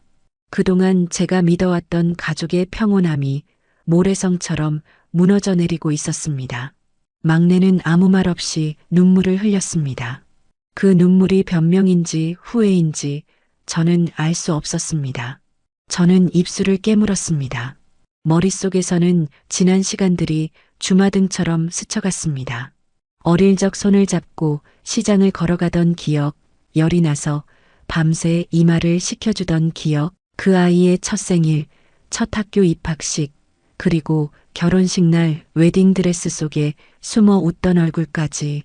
그동안 제가 믿어왔던 가족의 평온함이 모래성처럼 무너져 내리고 있었습니다. 막내는 아무 말 없이 눈물을 흘렸습니다. 그 눈물이 변명인지 후회인지 저는 알 수 없었습니다. 저는 입술을 깨물었습니다. 머릿속에서는 지난 시간들이 주마등처럼 스쳐갔습니다. 어릴 적 손을 잡고 시장을 걸어가던 기억, 열이 나서 밤새 이마를 식혀주던 기억, 그 아이의 첫 생일, 첫 학교 입학식, 그리고 결혼식 날 웨딩드레스 속에 숨어 웃던 얼굴까지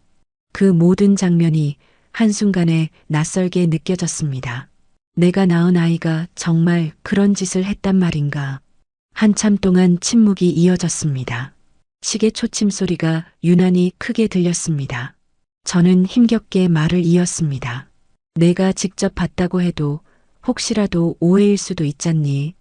그 모든 장면이 한순간에 낯설게 느껴졌습니다. 내가 낳은 아이가 정말 그런 짓을 했단 말인가. 한참 동안 침묵이 이어졌습니다. 시계 초침 소리가 유난히 크게 들렸습니다. 저는 힘겹게 말을 이었습니다. 내가 직접 봤다고 해도 혹시라도 오해일 수도 있잖니.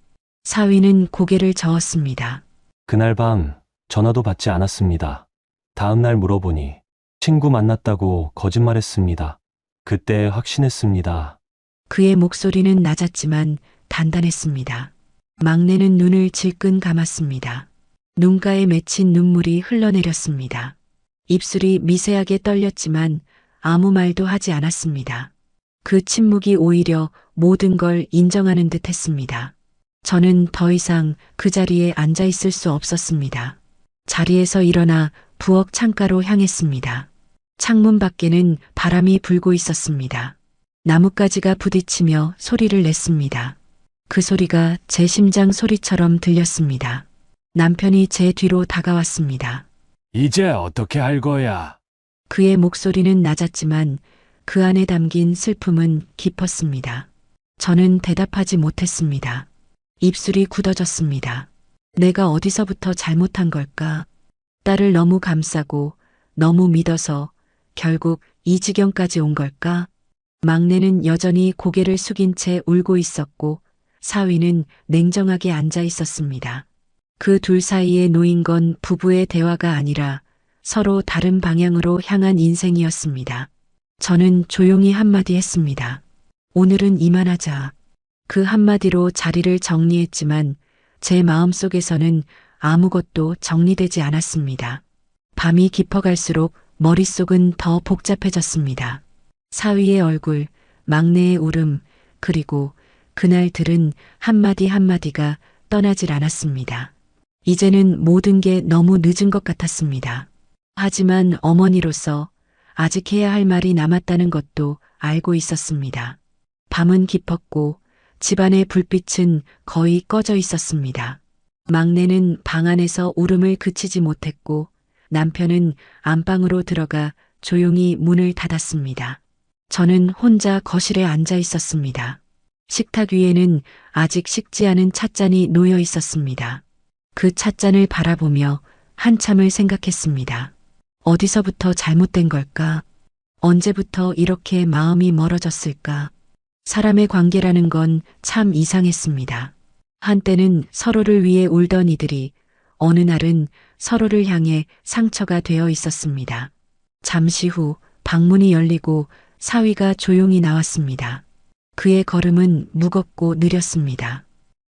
사위는 고개를 저었습니다. 그날 밤 전화도 받지 않았습니다. 다음날 물어보니 친구 만났다고 거짓말했습니다. 그때 확신했습니다. 그의 목소리는 낮았지만 단단했습니다. 막내는 눈을 질끈 감았습니다. 눈가에 맺힌 눈물이 흘러내렸습니다. 입술이 미세하게 떨렸지만 아무 말도 하지 않았습니다. 그 침묵이 오히려 모든 걸 인정하는 듯 했습니다. 저는 더 이상 그 자리에 앉아 있을 수 없었습니다. 자리에서 일어나 부엌 창가로 향했습니다. 창문 밖에는 바람이 불고 있었습니다. 나뭇가지가 부딪히며 소리를 냈습니다. 그 소리가 제 심장 소리처럼 들렸습니다. 남편이 제 뒤로 다가왔습니다. 이제 어떻게 할 거야? 그의 목소리는 낮았지만 그 안에 담긴 슬픔은 깊었습니다. 저는 대답하지 못했습니다. 입술이 굳어졌습니다. 내가 어디서부터 잘못한 걸까? 딸을 너무 감싸고 너무 믿어서 결국 이 지경까지 온 걸까? 막내는 여전히 고개를 숙인 채 울고 있었고 사위는 냉정하게 앉아 있었습니다. 그 둘 사이에 놓인 건 부부의 대화가 아니라 서로 다른 방향으로 향한 인생이었습니다. 저는 조용히 한마디 했습니다. 오늘은 이만하자. 그 한마디로 자리를 정리했지만 제 마음속에서는 아무것도 정리되지 않았습니다. 밤이 깊어갈수록 머릿속은 더 복잡해졌습니다. 사위의 얼굴, 막내의 울음, 그리고 그날 들은 한마디 한마디가 떠나질 않았습니다. 이제는 모든 게 너무 늦은 것 같았습니다. 하지만 어머니로서 아직 해야 할 말이 남았다는 것도 알고 있었습니다. 밤은 깊었고 집안의 불빛은 거의 꺼져 있었습니다. 막내는 방 안에서 울음을 그치지 못했고 남편은 안방으로 들어가 조용히 문을 닫았습니다. 저는 혼자 거실에 앉아 있었습니다. 식탁 위에는 아직 식지 않은 찻잔이 놓여 있었습니다. 그 찻잔을 바라보며 한참을 생각했습니다. 어디서부터 잘못된 걸까? 언제부터 이렇게 마음이 멀어졌을까? 사람의 관계라는 건 참 이상했습니다. 한때는 서로를 위해 울던 이들이 어느 날은 서로를 향해 상처가 되어 있었습니다. 잠시 후 방문이 열리고 사위가 조용히 나왔습니다. 그의 걸음은 무겁고 느렸습니다.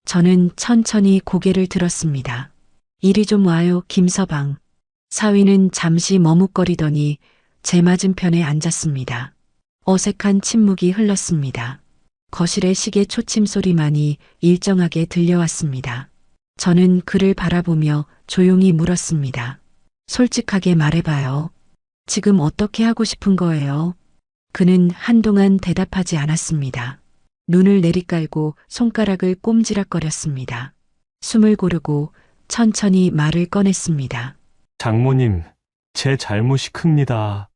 저는 천천히 고개를 들었습니다. 이리 좀 와요, 김서방. 사위는 잠시 머뭇거리더니 제 맞은편에 앉았습니다. 어색한 침묵이 흘렀습니다. 거실의 시계 초침 소리만이 일정하게 들려왔습니다. 저는 그를 바라보며 조용히 물었습니다. 솔직하게 말해봐요. 지금 어떻게 하고 싶은 거예요? 그는 한동안 대답하지 않았습니다. 눈을 내리깔고 손가락을 꼼지락거렸습니다. 숨을 고르고 천천히 말을 꺼냈습니다. 장모님, 제 잘못이 큽니다.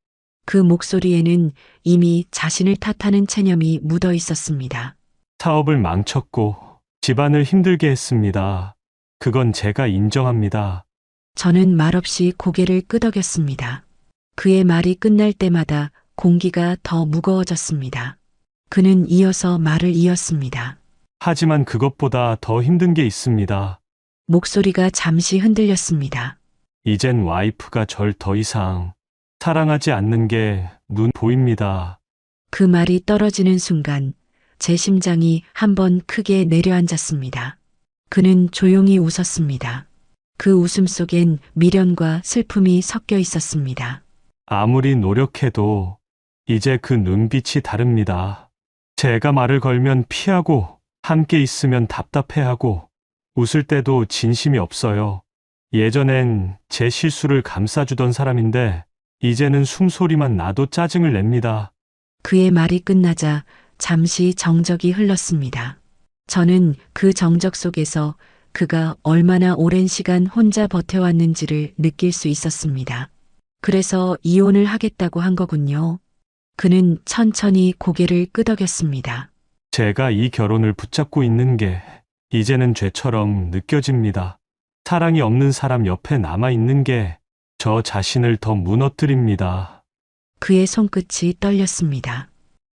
그 목소리에는 이미 자신을 탓하는 체념이 묻어 있었습니다. 사업을 망쳤고 집안을 힘들게 했습니다. 그건 제가 인정합니다. 저는 말없이 고개를 끄덕였습니다. 그의 말이 끝날 때마다 공기가 더 무거워졌습니다. 그는 이어서 말을 이었습니다. 하지만 그것보다 더 힘든 게 있습니다. 목소리가 잠시 흔들렸습니다. 이젠 와이프가 절 더 이상 사랑하지 않는 게 눈 보입니다. 그 말이 떨어지는 순간 제 심장이 한번 크게 내려앉았습니다. 그는 조용히 웃었습니다. 그 웃음 속엔 미련과 슬픔이 섞여 있었습니다. 아무리 노력해도 이제 그 눈빛이 다릅니다. 제가 말을 걸면 피하고 함께 있으면 답답해하고 웃을 때도 진심이 없어요. 예전엔 제 실수를 감싸주던 사람인데 이제는 숨소리만 나도 짜증을 냅니다. 그의 말이 끝나자 잠시 정적이 흘렀습니다. 저는 그 정적 속에서 그가 얼마나 오랜 시간 혼자 버텨왔는지를 느낄 수 있었습니다. 그래서 이혼을 하겠다고 한 거군요. 그는 천천히 고개를 끄덕였습니다. 제가 이 결혼을 붙잡고 있는 게 이제는 죄처럼 느껴집니다. 사랑이 없는 사람 옆에 남아 있는 게 저 자신을 더 무너뜨립니다. 그의 손끝이 떨렸습니다.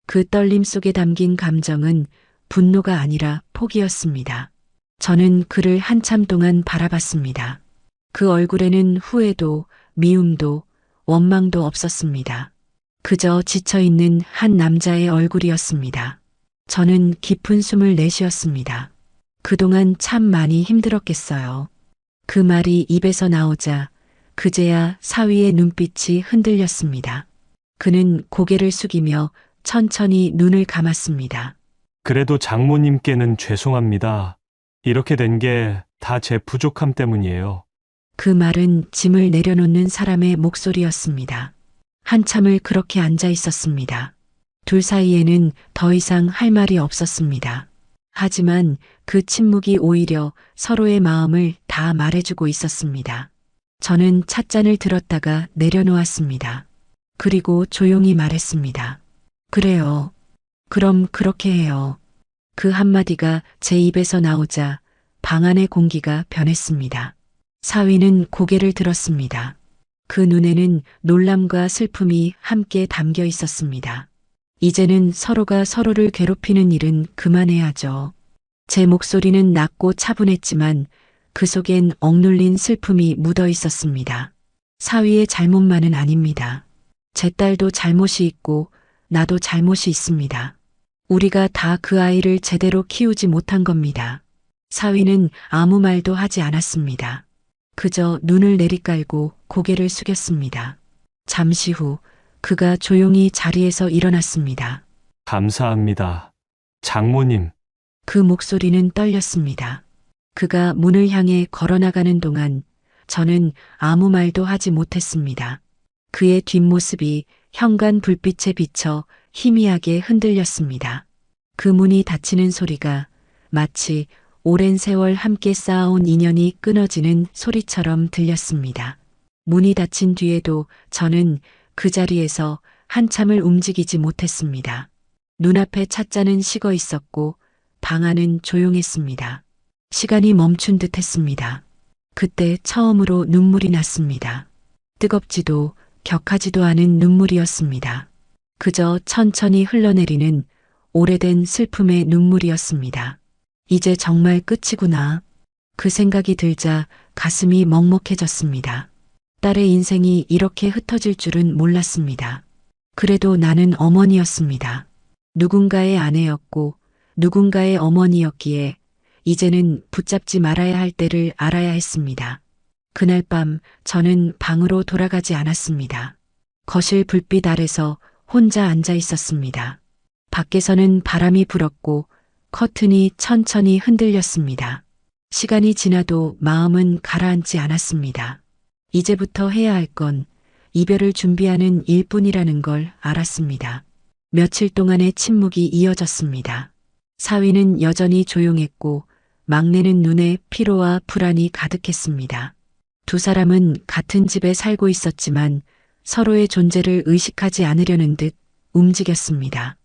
그 떨림 속에 담긴 감정은 분노가 아니라 포기였습니다. 저는 그를 한참 동안 바라봤습니다. 그 얼굴에는 후회도, 미움도, 원망도 없었습니다. 그저 지쳐있는 한 남자의 얼굴이었습니다. 저는 깊은 숨을 내쉬었습니다. 그동안 참 많이 힘들었겠어요. 그 말이 입에서 나오자 그제야 사위의 눈빛이 흔들렸습니다. 그는 고개를 숙이며 천천히 눈을 감았습니다. 그래도 장모님께는 죄송합니다. 이렇게 된 게 다 제 부족함 때문이에요. 그 말은 짐을 내려놓는 사람의 목소리였습니다. 한참을 그렇게 앉아 있었습니다. 둘 사이에는 더 이상 할 말이 없었습니다. 하지만 그 침묵이 오히려 서로의 마음을 다 말해주고 있었습니다. 저는 찻잔을 들었다가 내려놓았습니다. 그리고 조용히 말했습니다. 그래요. 그럼 그렇게 해요. 그 한마디가 제 입에서 나오자 방 안의 공기가 변했습니다. 사위는 고개를 들었습니다. 그 눈에는 놀람과 슬픔이 함께 담겨 있었습니다. 이제는 서로가 서로를 괴롭히는 일은 그만해야죠. 제 목소리는 낮고 차분했지만 그 속엔 억눌린 슬픔이 묻어 있었습니다. 사위의 잘못만은 아닙니다. 제 딸도 잘못이 있고 나도 잘못이 있습니다. 우리가 다 그 아이를 제대로 키우지 못한 겁니다. 사위는 아무 말도 하지 않았습니다. 그저 눈을 내리깔고 고개를 숙였습니다. 잠시 후 그가 조용히 자리에서 일어났습니다. 감사합니다. 장모님. 그 목소리는 떨렸습니다. 그가 문을 향해 걸어나가는 동안 저는 아무 말도 하지 못했습니다. 그의 뒷모습이 현관 불빛에 비쳐 희미하게 흔들렸습니다. 그 문이 닫히는 소리가 마치 오랜 세월 함께 쌓아온 인연이 끊어지는 소리처럼 들렸습니다. 문이 닫힌 뒤에도 저는 그 자리에서 한참을 움직이지 못했습니다. 눈앞에 찻잔은 식어 있었고 방 안은 조용했습니다. 시간이 멈춘 듯 했습니다. 그때 처음으로 눈물이 났습니다. 뜨겁지도 격하지도 않은 눈물이었습니다. 그저 천천히 흘러내리는 오래된 슬픔의 눈물이었습니다. 이제 정말 끝이구나. 그 생각이 들자 가슴이 먹먹해졌습니다. 딸의 인생이 이렇게 흩어질 줄은 몰랐습니다. 그래도 나는 어머니였습니다. 누군가의 아내였고 누군가의 어머니였기에 이제는 붙잡지 말아야 할 때를 알아야 했습니다. 그날 밤 저는 방으로 돌아가지 않았습니다. 거실 불빛 아래서 혼자 앉아 있었습니다. 밖에서는 바람이 불었고 커튼이 천천히 흔들렸습니다. 시간이 지나도 마음은 가라앉지 않았습니다. 이제부터 해야 할 건 이별을 준비하는 일뿐이라는 걸 알았습니다. 며칠 동안의 침묵이 이어졌습니다. 사위는 여전히 조용했고 막내는 눈에 피로와 불안이 가득했습니다. 두 사람은 같은 집에 살고 있었지만 서로의 존재를 의식하지 않으려는 듯 움직였습니다.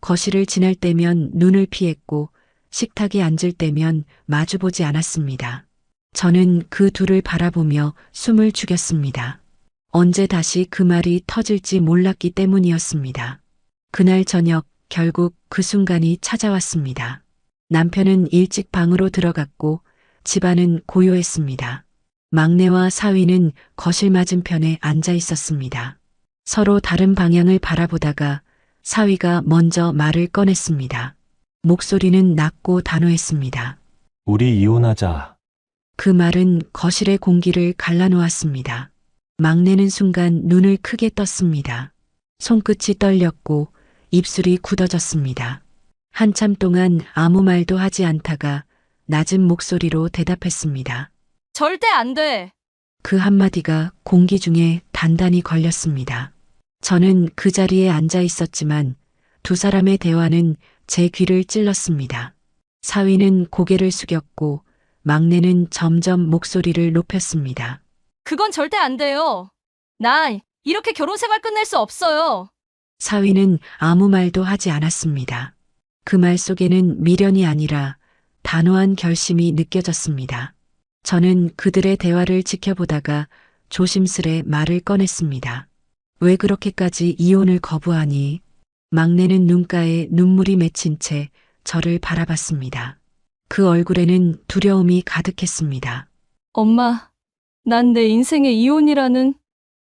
거실을 지날 때면 눈을 피했고 식탁에 앉을 때면 마주보지 않았습니다. 저는 그 둘을 바라보며 숨을 죽였습니다. 언제 다시 그 말이 터질지 몰랐기 때문이었습니다. 그날 저녁 결국 그 순간이 찾아왔습니다. 남편은 일찍 방으로 들어갔고 집안은 고요했습니다. 막내와 사위는 거실 맞은편에 앉아 있었습니다. 서로 다른 방향을 바라보다가 사위가 먼저 말을 꺼냈습니다. 목소리는 낮고 단호했습니다. 우리 이혼하자. 그 말은 거실의 공기를 갈라놓았습니다. 막내는 순간 눈을 크게 떴습니다. 손끝이 떨렸고 입술이 굳어졌습니다. 한참 동안 아무 말도 하지 않다가 낮은 목소리로 대답했습니다. 절대 안 돼. 그 한마디가 공기 중에 단단히 걸렸습니다. 저는 그 자리에 앉아 있었지만 두 사람의 대화는 제 귀를 찔렀습니다. 사위는 고개를 숙였고 막내는 점점 목소리를 높였습니다. 그건 절대 안 돼요. 나 이렇게 결혼 생활 끝낼 수 없어요. 사위는 아무 말도 하지 않았습니다. 그 말 속에는 미련이 아니라 단호한 결심이 느껴졌습니다. 저는 그들의 대화를 지켜보다가 조심스레 말을 꺼냈습니다. 왜 그렇게까지 이혼을 거부하니? 막내는 눈가에 눈물이 맺힌 채 저를 바라봤습니다. 그 얼굴에는 두려움이 가득했습니다. 엄마, 난 내 인생에 이혼이라는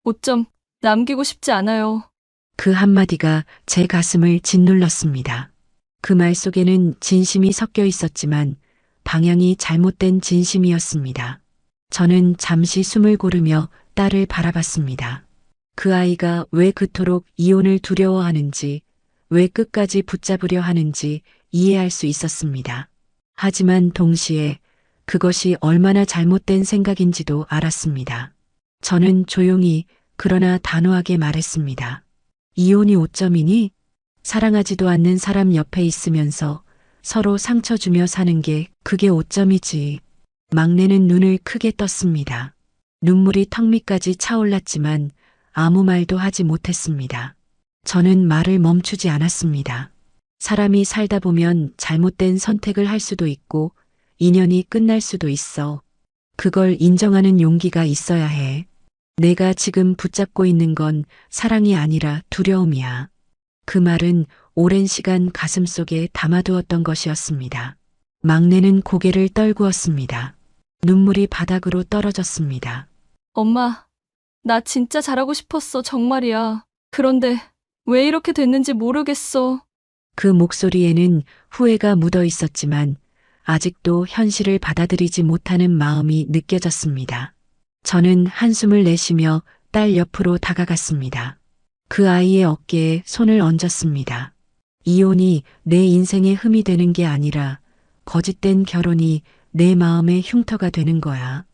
오점 남기고 싶지 않아요. 그 한마디가 제 가슴을 짓눌렀습니다. 그 말 속에는 진심이 섞여 있었지만 방향이 잘못된 진심이었습니다. 저는 잠시 숨을 고르며 딸을 바라봤습니다. 그 아이가 왜 그토록 이혼을 두려워하는지, 왜 끝까지 붙잡으려 하는지 이해할 수 있었습니다. 하지만 동시에 그것이 얼마나 잘못된 생각인지도 알았습니다. 저는 조용히 그러나 단호하게 말했습니다. 이혼이 오점이니? 사랑하지도 않는 사람 옆에 있으면서 서로 상처 주며 사는 게 그게 오점이지. 막내는 눈을 크게 떴습니다. 눈물이 턱 밑까지 차올랐지만 아무 말도 하지 못했습니다. 저는 말을 멈추지 않았습니다. 사람이 살다 보면 잘못된 선택을 할 수도 있고 인연이 끝날 수도 있어. 그걸 인정하는 용기가 있어야 해. 내가 지금 붙잡고 있는 건 사랑이 아니라 두려움이야. 그 말은 오랜 시간 가슴속에 담아두었던 것이었습니다. 막내는 고개를 떨구었습니다. 눈물이 바닥으로 떨어졌습니다. 엄마, 나 진짜 잘하고 싶었어, 정말이야. 그런데 왜 이렇게 됐는지 모르겠어. 그 목소리에는 후회가 묻어 있었지만 아직도 현실을 받아들이지 못하는 마음이 느껴졌습니다. 저는 한숨을 내쉬며 딸 옆으로 다가갔습니다. 그 아이의 어깨에 손을 얹었습니다. 이혼이 내 인생의 흠이 되는 게 아니라 거짓된 결혼이 내 마음의 흉터가 되는 거야.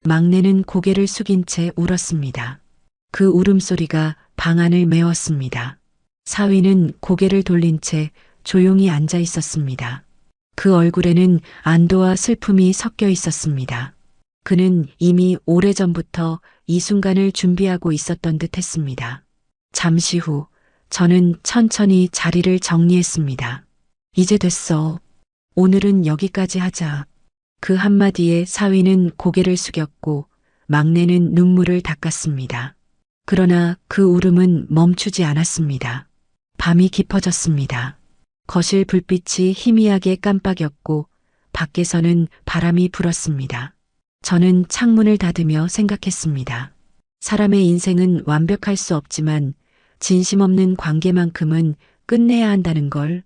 막내는 고개를 숙인 채 울었습니다. 그 울음소리가 방 안을 메웠습니다. 사위는 고개를 돌린 채 조용히 앉아 있었습니다. 그 얼굴에는 안도와 슬픔이 섞여 있었습니다. 그는 이미 오래전부터 이 순간을 준비하고 있었던 듯 했습니다. 잠시 후 저는 천천히 자리를 정리했습니다. 이제 됐어. 오늘은 여기까지 하자. 그 한마디에 사위는 고개를 숙였고 막내는 눈물을 닦았습니다. 그러나 그 울음은 멈추지 않았습니다. 밤이 깊어졌습니다. 거실 불빛이 희미하게 깜빡였고 밖에서는 바람이 불었습니다. 저는 창문을 닫으며 생각했습니다. 사람의 인생은 완벽할 수 없지만 진심 없는 관계만큼은 끝내야 한다는 걸.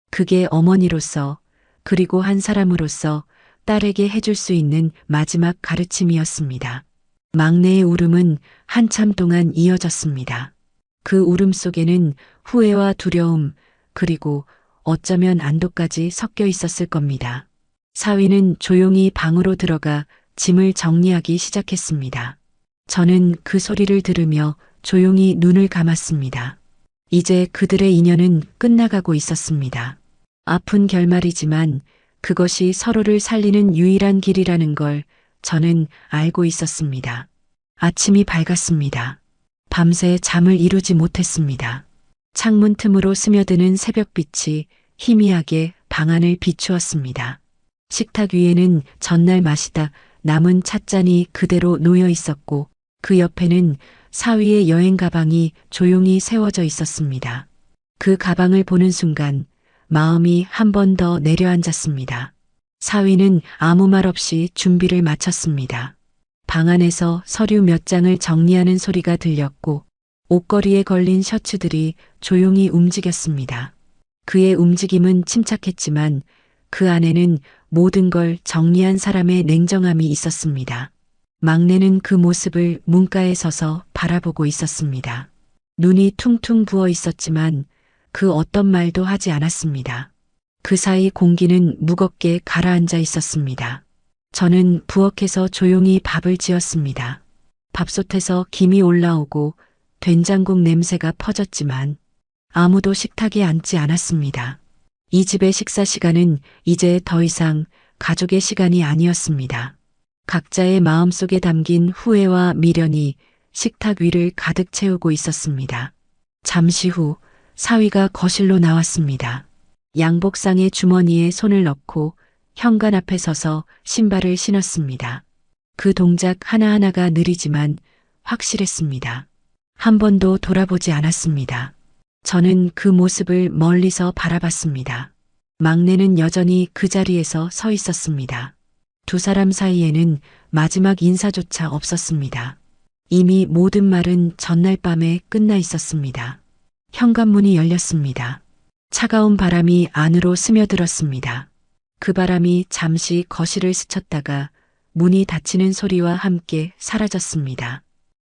그게 어머니로서 그리고 한 사람으로서 딸에게 해줄 수 있는 마지막 가르침이었습니다. 막내의 울음은 한참 동안 이어졌습니다. 그 울음 속에는 후회와 두려움 그리고 어쩌면 안도까지 섞여 있었을 겁니다. 사위는 조용히 방으로 들어가 짐을 정리하기 시작했습니다. 저는 그 소리를 들으며 조용히 눈을 감았습니다. 이제 그들의 인연은 끝나가고 있었습니다. 아픈 결말이지만 그것이 서로를 살리는 유일한 길이라는 걸 저는 알고 있었습니다. 아침이 밝았습니다. 밤새 잠을 이루지 못했습니다. 창문 틈으로 스며드는 새벽빛이 희미하게 방 안을 비추었습니다. 식탁 위에는 전날 마시다 남은 찻잔이 그대로 놓여 있었고 그 옆에는 사위의 여행 가방이 조용히 세워져 있었습니다. 그 가방을 보는 순간 마음이 한 번 더 내려앉았습니다. 사위는 아무 말 없이 준비를 마쳤습니다. 방 안에서 서류 몇 장을 정리하는 소리가 들렸고 옷걸이에 걸린 셔츠들이 조용히 움직였습니다. 그의 움직임은 침착했지만 그 안에는 모든 걸 정리한 사람의 냉정함이 있었습니다. 막내는 그 모습을 문가에 서서 바라보고 있었습니다. 눈이 퉁퉁 부어 있었지만 그 어떤 말도 하지 않았습니다. 그 사이 공기는 무겁게 가라앉아 있었습니다. 저는 부엌에서 조용히 밥을 지었습니다. 밥솥에서 김이 올라오고 된장국 냄새가 퍼졌지만 아무도 식탁에 앉지 않았습니다. 이 집의 식사 시간은 이제 더 이상 가족의 시간이 아니었습니다. 각자의 마음속에 담긴 후회와 미련이 식탁 위를 가득 채우고 있었습니다. 잠시 후 사위가 거실로 나왔습니다. 양복상의 주머니에 손을 넣고 현관 앞에 서서 신발을 신었습니다. 그 동작 하나하나가 느리지만 확실했습니다. 한 번도 돌아보지 않았습니다. 저는 그 모습을 멀리서 바라봤습니다. 막내는 여전히 그 자리에서 서 있었습니다. 두 사람 사이에는 마지막 인사조차 없었습니다. 이미 모든 말은 전날 밤에 끝나 있었습니다. 현관문이 열렸습니다. 차가운 바람이 안으로 스며들었습니다. 그 바람이 잠시 거실을 스쳤다가 문이 닫히는 소리와 함께 사라졌습니다.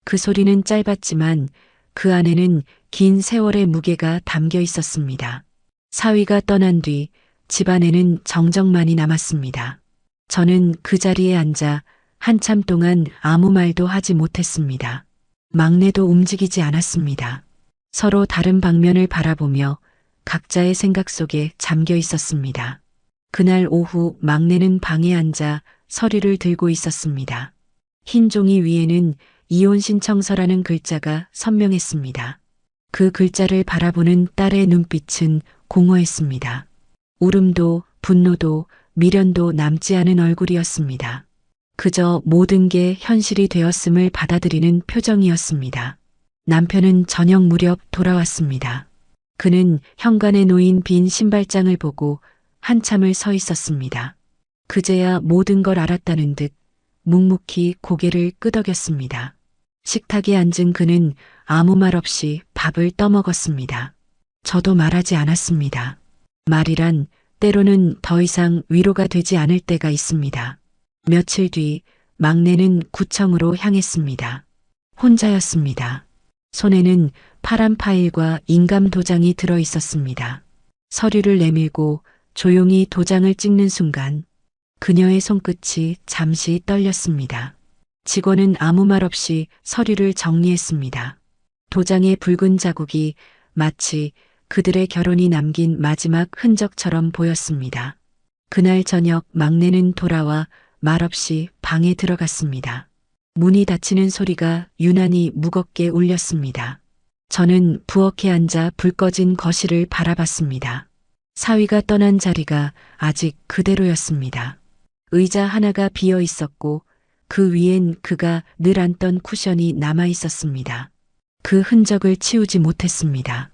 그 소리는 짧았지만 그 안에는 긴 세월의 무게가 담겨 있었습니다. 사위가 떠난 뒤 집안에는 정적만이 남았습니다. 저는 그 자리에 앉아 한참 동안 아무 말도 하지 못했습니다. 막내도 움직이지 않았습니다. 서로 다른 방면을 바라보며 각자의 생각 속에 잠겨 있었습니다. 그날 오후 막내는 방에 앉아 서류를 들고 있었습니다. 흰 종이 위에는 이혼 신청서라는 글자가 선명했습니다. 그 글자를 바라보는 딸의 눈빛은 공허했습니다. 울음도 분노도 미련도 남지 않은 얼굴이었습니다. 그저 모든 게 현실이 되었음을 받아들이는 표정이었습니다. 남편은 저녁 무렵 돌아왔습니다. 그는 현관에 놓인 빈 신발장을 보고 한참을 서 있었습니다. 그제야 모든 걸 알았다는 듯 묵묵히 고개를 끄덕였습니다. 식탁에 앉은 그는 아무 말 없이 밥을 떠먹었습니다. 저도 말하지 않았습니다. 말이란 때로는 더 이상 위로가 되지 않을 때가 있습니다. 며칠 뒤 막내는 구청으로 향했습니다. 혼자였습니다. 손에는 파란 파일과 인감 도장이 들어 있었습니다. 서류를 내밀고 조용히 도장을 찍는 순간 그녀의 손끝이 잠시 떨렸습니다. 직원은 아무 말 없이 서류를 정리했습니다. 도장의 붉은 자국이 마치 그들의 결혼이 남긴 마지막 흔적처럼 보였습니다. 그날 저녁 막내는 돌아와 말없이 방에 들어갔습니다. 문이 닫히는 소리가 유난히 무겁게 울렸습니다. 저는 부엌에 앉아 불 꺼진 거실을 바라봤습니다. 사위가 떠난 자리가 아직 그대로였습니다. 의자 하나가 비어 있었고 그 위엔 그가 늘 앉던 쿠션이 남아 있었습니다. 그 흔적을 치우지 못했습니다.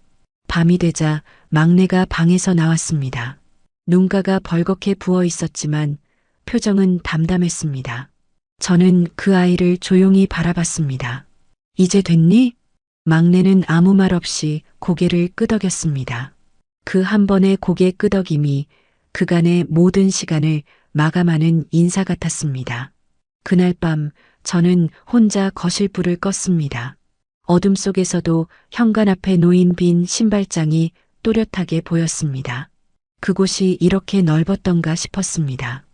밤이 되자 막내가 방에서 나왔습니다. 눈가가 벌겋게 부어 있었지만 표정은 담담했습니다. 저는 그 아이를 조용히 바라봤습니다. 이제 됐니? 막내는 아무 말 없이 고개를 끄덕였습니다. 그 한 번의 고개 끄덕임이 그간의 모든 시간을 마감하는 인사 같았습니다. 그날 밤 저는 혼자 거실불을 껐습니다. 어둠 속에서도 현관 앞에 놓인 빈 신발장이 또렷하게 보였습니다. 그곳이 이렇게 넓었던가 싶었습니다.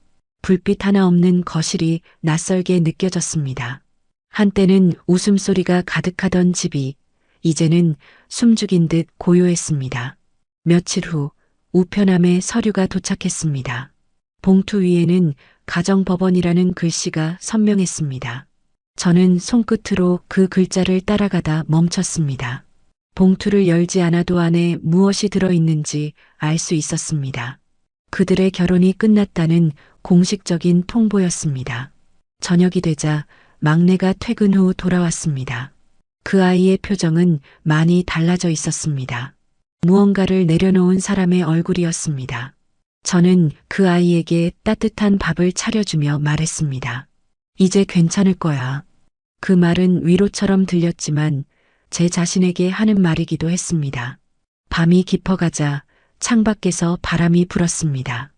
불빛 하나 없는 거실이 낯설게 느껴졌습니다. 한때는 웃음소리가 가득하던 집이 이제는 숨죽인 듯 고요했습니다. 며칠 후 우편함에 서류가 도착했습니다. 봉투 위에는 가정법원이라는 글씨가 선명했습니다. 저는 손끝으로 그 글자를 따라가다 멈췄습니다. 봉투를 열지 않아도 안에 무엇이 들어있는지 알 수 있었습니다. 그들의 결혼이 끝났다는 공식적인 통보였습니다. 저녁이 되자 막내가 퇴근 후 돌아왔습니다. 그 아이의 표정은 많이 달라져 있었습니다. 무언가를 내려놓은 사람의 얼굴이었습니다. 저는 그 아이에게 따뜻한 밥을 차려주며 말했습니다. 이제 괜찮을 거야. 그 말은 위로처럼 들렸지만 제 자신에게 하는 말이기도 했습니다. 밤이 깊어가자 창밖에서 바람이 불었습니다.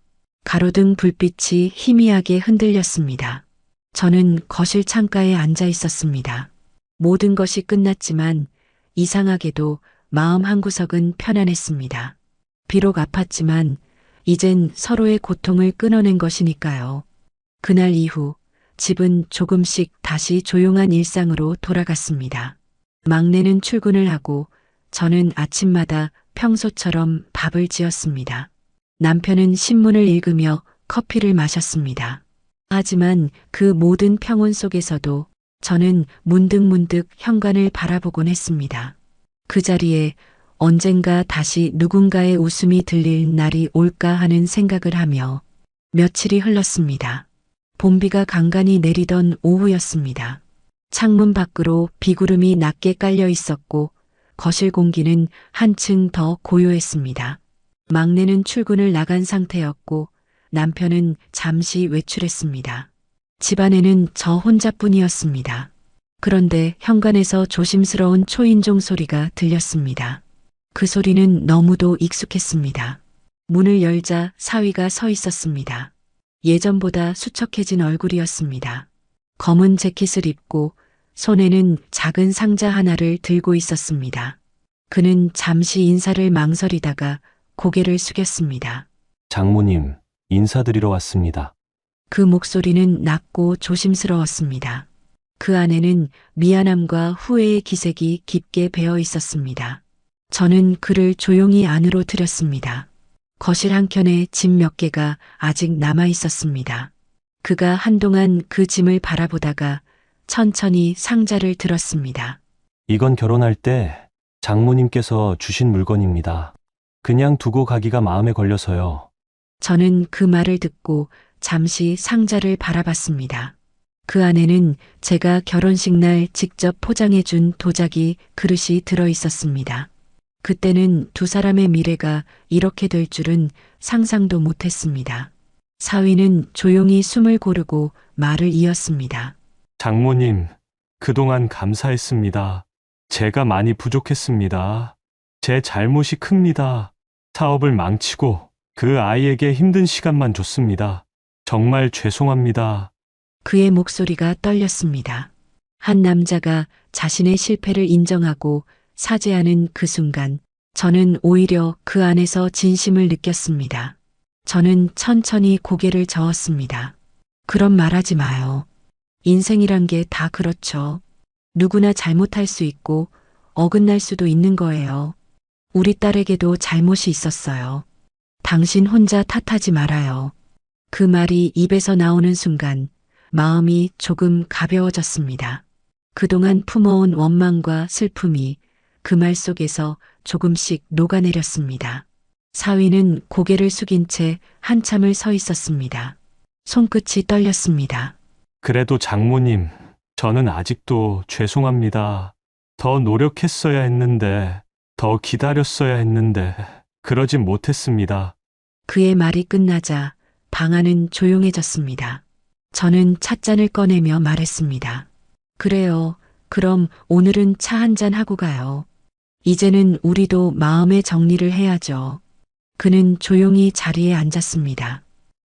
가로등 불빛이 희미하게 흔들렸습니다. 저는 거실 창가에 앉아 있었습니다. 모든 것이 끝났지만 이상하게도 마음 한구석은 편안했습니다. 비록 아팠지만 이젠 서로의 고통을 끊어낸 것이니까요. 그날 이후 집은 조금씩 다시 조용한 일상으로 돌아갔습니다. 막내는 출근을 하고 저는 아침마다 평소처럼 밥을 지었습니다. 남편은 신문을 읽으며 커피를 마셨습니다. 하지만 그 모든 평온 속에서도 저는 문득문득 현관을 바라보곤 했습니다. 그 자리에 언젠가 다시 누군가의 웃음이 들릴 날이 올까 하는 생각을 하며 며칠이 흘렀습니다. 봄비가 간간히 내리던 오후였습니다. 창문 밖으로 비구름이 낮게 깔려 있었고 거실 공기는 한층 더 고요했습니다. 막내는 출근을 나간 상태였고 남편은 잠시 외출했습니다. 집안에는 저 혼자뿐이었습니다. 그런데 현관에서 조심스러운 초인종 소리가 들렸습니다. 그 소리는 너무도 익숙했습니다. 문을 열자 사위가 서 있었습니다. 예전보다 수척해진 얼굴이었습니다. 검은 재킷을 입고 손에는 작은 상자 하나를 들고 있었습니다. 그는 잠시 인사를 망설이다가 고개를 숙였습니다. 장모님, 인사드리러 왔습니다. 그 목소리는 낮고 조심스러웠습니다. 그 안에는 미안함과 후회의 기색이 깊게 배어 있었습니다. 저는 그를 조용히 안으로 들였습니다. 거실 한켠에 짐 몇 개가 아직 남아 있었습니다. 그가 한동안 그 짐을 바라보다가 천천히 상자를 들었습니다. 이건 결혼할 때 장모님께서 주신 물건입니다. 그냥 두고 가기가 마음에 걸려서요. 저는 그 말을 듣고 잠시 상자를 바라봤습니다. 그 안에는 제가 결혼식 날 직접 포장해준 도자기 그릇이 들어 있었습니다. 그때는 두 사람의 미래가 이렇게 될 줄은 상상도 못했습니다. 사위는 조용히 숨을 고르고 말을 이었습니다. 장모님, 그동안 감사했습니다. 제가 많이 부족했습니다. 제 잘못이 큽니다. 사업을 망치고 그 아이에게 힘든 시간만 줬습니다. 정말 죄송합니다. 그의 목소리가 떨렸습니다. 한 남자가 자신의 실패를 인정하고 사죄하는 그 순간 저는 오히려 그 안에서 진심을 느꼈습니다. 저는 천천히 고개를 저었습니다. 그런 말하지 마요. 인생이란 게 다 그렇죠. 누구나 잘못할 수 있고 어긋날 수도 있는 거예요. 우리 딸에게도 잘못이 있었어요. 당신 혼자 탓하지 말아요. 그 말이 입에서 나오는 순간 마음이 조금 가벼워졌습니다. 그동안 품어온 원망과 슬픔이 그 말 속에서 조금씩 녹아내렸습니다. 사위는 고개를 숙인 채 한참을 서 있었습니다. 손끝이 떨렸습니다. 그래도 장모님, 저는 아직도 죄송합니다. 더 노력했어야 했는데, 더 기다렸어야 했는데, 그러진 못했습니다. 그의 말이 끝나자 방 안은 조용해졌습니다. 저는 찻잔을 꺼내며 말했습니다. 그래요. 그럼 오늘은 차 한잔 하고 가요. 이제는 우리도 마음의 정리를 해야죠. 그는 조용히 자리에 앉았습니다.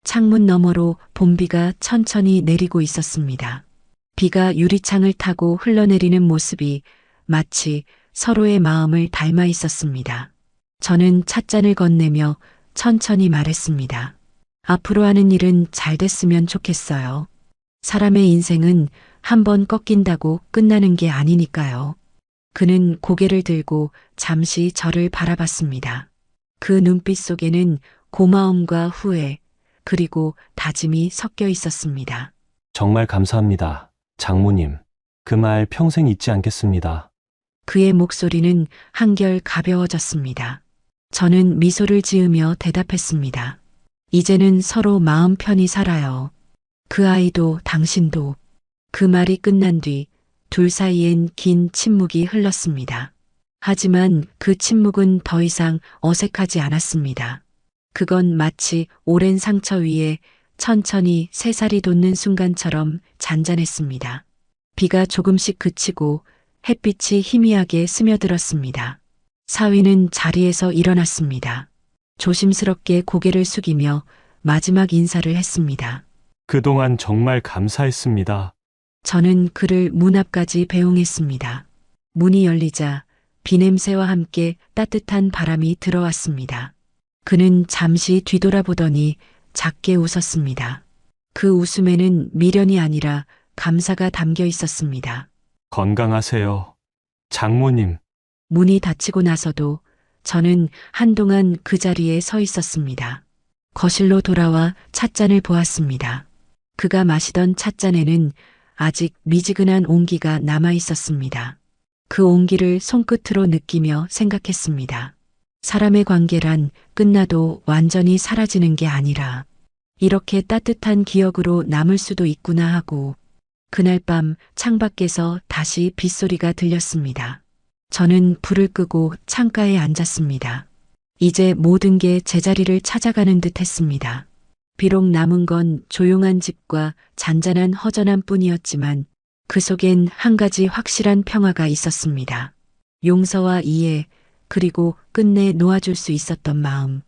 창문 너머로 봄비가 천천히 내리고 있었습니다. 비가 유리창을 타고 흘러내리는 모습이 마치 서로의 마음을 닮아 있었습니다. 저는 찻잔을 건네며 천천히 말했습니다. 앞으로 하는 일은 잘 됐으면 좋겠어요. 사람의 인생은 한 번 꺾인다고 끝나는 게 아니니까요. 그는 고개를 들고 잠시 저를 바라봤습니다. 그 눈빛 속에는 고마움과 후회, 그리고 다짐이 섞여 있었습니다. 정말 감사합니다. 장모님, 그 말 평생 잊지 않겠습니다. 그의 목소리는 한결 가벼워졌습니다. 저는 미소를 지으며 대답했습니다. 이제는 서로 마음 편히 살아요. 그 아이도 당신도. 그 말이 끝난 뒤 둘 사이엔 긴 침묵이 흘렀습니다. 하지만 그 침묵은 더 이상 어색하지 않았습니다. 그건 마치 오랜 상처 위에 천천히 새살이 돋는 순간처럼 잔잔했습니다. 비가 조금씩 그치고 햇빛이 희미하게 스며들었습니다. 사위는 자리에서 일어났습니다. 조심스럽게 고개를 숙이며 마지막 인사를 했습니다. 그동안 정말 감사했습니다. 저는 그를 문 앞까지 배웅했습니다. 문이 열리자 비냄새와 함께 따뜻한 바람이 들어왔습니다. 그는 잠시 뒤돌아보더니 작게 웃었습니다. 그 웃음에는 미련이 아니라 감사가 담겨 있었습니다. 건강하세요. 장모님. 문이 닫히고 나서도 저는 한동안 그 자리에 서 있었습니다. 거실로 돌아와 찻잔을 보았습니다. 그가 마시던 찻잔에는 아직 미지근한 온기가 남아 있었습니다. 그 온기를 손끝으로 느끼며 생각했습니다. 사람의 관계란 끝나도 완전히 사라지는 게 아니라 이렇게 따뜻한 기억으로 남을 수도 있구나 하고 그날 밤 창밖에서 다시 빗소리가 들렸습니다. 저는 불을 끄고 창가에 앉았습니다. 이제 모든 게 제자리를 찾아가는 듯 했습니다. 비록 남은 건 조용한 집과 잔잔한 허전함 뿐이었지만 그 속엔 한 가지 확실한 평화가 있었습니다. 용서와 이해, 그리고 끝내 놓아줄 수 있었던 마음.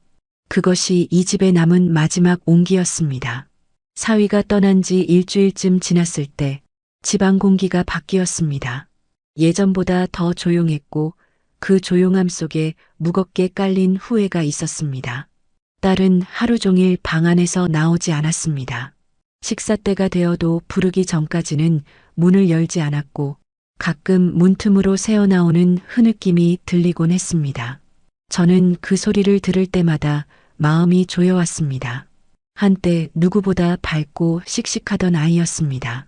그것이 이 집에 남은 마지막 온기였습니다. 사위가 떠난 지 일주일쯤 지났을 때 집안 공기가 바뀌었습니다. 예전보다 더 조용했고 그 조용함 속에 무겁게 깔린 후회가 있었습니다. 딸은 하루 종일 방 안에서 나오지 않았습니다. 식사 때가 되어도 부르기 전까지는 문을 열지 않았고 가끔 문틈으로 새어나오는 흐느낌이 들리곤 했습니다. 저는 그 소리를 들을 때마다 마음이 조여왔습니다. 한때 누구보다 밝고 씩씩하던 아이였습니다.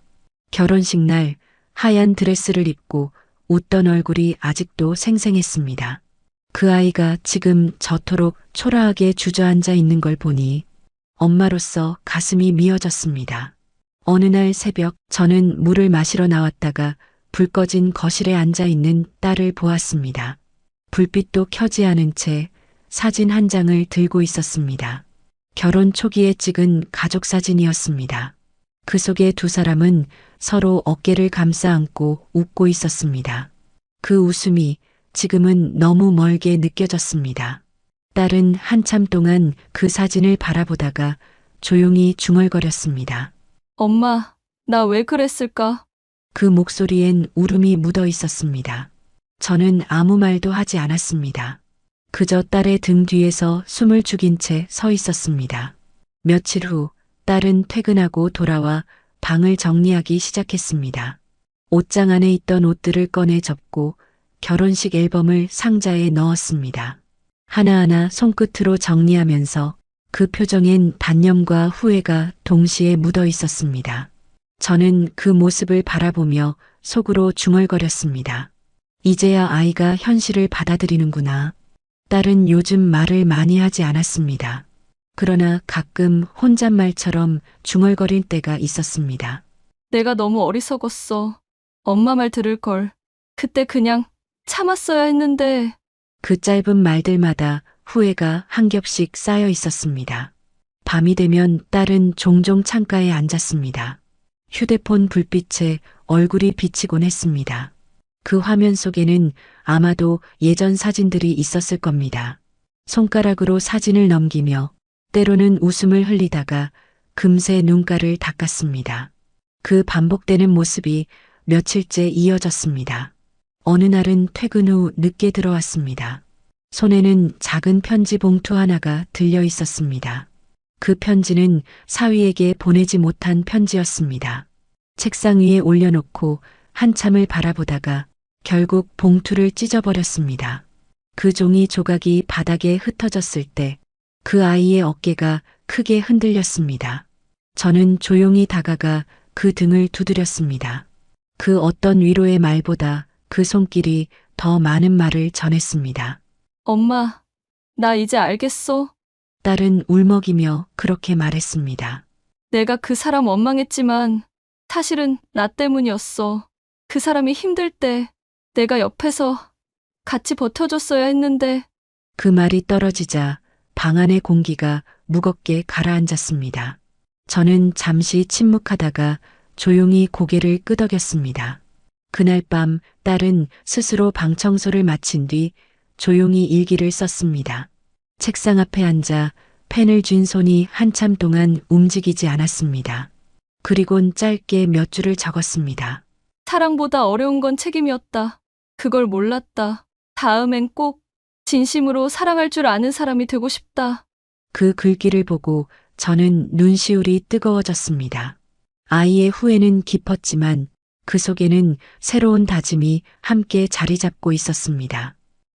결혼식 날 하얀 드레스를 입고 웃던 얼굴이 아직도 생생했습니다. 그 아이가 지금 저토록 초라하게 주저앉아 있는 걸 보니 엄마로서 가슴이 미어졌습니다. 어느 날 새벽 저는 물을 마시러 나왔다가 불 꺼진 거실에 앉아 있는 딸을 보았습니다. 불빛도 켜지 않은 채 사진 한 장을 들고 있었습니다. 결혼 초기에 찍은 가족 사진이었습니다. 그 속에 두 사람은 서로 어깨를 감싸 안고 웃고 있었습니다. 그 웃음이 지금은 너무 멀게 느껴졌습니다. 딸은 한참 동안 그 사진을 바라보다가 조용히 중얼거렸습니다. 엄마, 나 왜 그랬을까? 그 목소리엔 울음이 묻어 있었습니다. 저는 아무 말도 하지 않았습니다. 그저 딸의 등 뒤에서 숨을 죽인 채 서 있었습니다. 며칠 후 딸은 퇴근하고 돌아와 방을 정리하기 시작했습니다. 옷장 안에 있던 옷들을 꺼내 접고 결혼식 앨범을 상자에 넣었습니다. 하나하나 손끝으로 정리하면서 그 표정엔 단념과 후회가 동시에 묻어 있었습니다. 저는 그 모습을 바라보며 속으로 중얼거렸습니다. 이제야 아이가 현실을 받아들이는구나. 딸은 요즘 말을 많이 하지 않았습니다. 그러나 가끔 혼잣말처럼 중얼거릴 때가 있었습니다. 내가 너무 어리석었어. 엄마 말 들을 걸. 그때 그냥 참았어야 했는데. 그 짧은 말들마다 후회가 한 겹씩 쌓여 있었습니다. 밤이 되면 딸은 종종 창가에 앉았습니다. 휴대폰 불빛에 얼굴이 비치곤 했습니다. 그 화면 속에는 아마도 예전 사진들이 있었을 겁니다. 손가락으로 사진을 넘기며 때로는 웃음을 흘리다가 금세 눈가를 닦았습니다. 그 반복되는 모습이 며칠째 이어졌습니다. 어느 날은 퇴근 후 늦게 들어왔습니다. 손에는 작은 편지 봉투 하나가 들려 있었습니다. 그 편지는 사위에게 보내지 못한 편지였습니다. 책상 위에 올려놓고 한참을 바라보다가 결국 봉투를 찢어버렸습니다. 그 종이 조각이 바닥에 흩어졌을 때 그 아이의 어깨가 크게 흔들렸습니다. 저는 조용히 다가가 그 등을 두드렸습니다. 그 어떤 위로의 말보다 그 손길이 더 많은 말을 전했습니다. 엄마, 나 이제 알겠어. 딸은 울먹이며 그렇게 말했습니다. 내가 그 사람 원망했지만 사실은 나 때문이었어. 그 사람이 힘들 때 내가 옆에서 같이 버텨줬어야 했는데. 그 말이 떨어지자 방 안의 공기가 무겁게 가라앉았습니다. 저는 잠시 침묵하다가 조용히 고개를 끄덕였습니다. 그날 밤 딸은 스스로 방 청소를 마친 뒤 조용히 일기를 썼습니다. 책상 앞에 앉아 펜을 쥔 손이 한참 동안 움직이지 않았습니다. 그리곤 짧게 몇 줄을 적었습니다. 사랑보다 어려운 건 책임이었다. 그걸 몰랐다. 다음엔 꼭 진심으로 사랑할 줄 아는 사람이 되고 싶다. 그 글귀를 보고 저는 눈시울이 뜨거워졌습니다. 아이의 후회는 깊었지만 그 속에는 새로운 다짐이 함께 자리 잡고 있었습니다.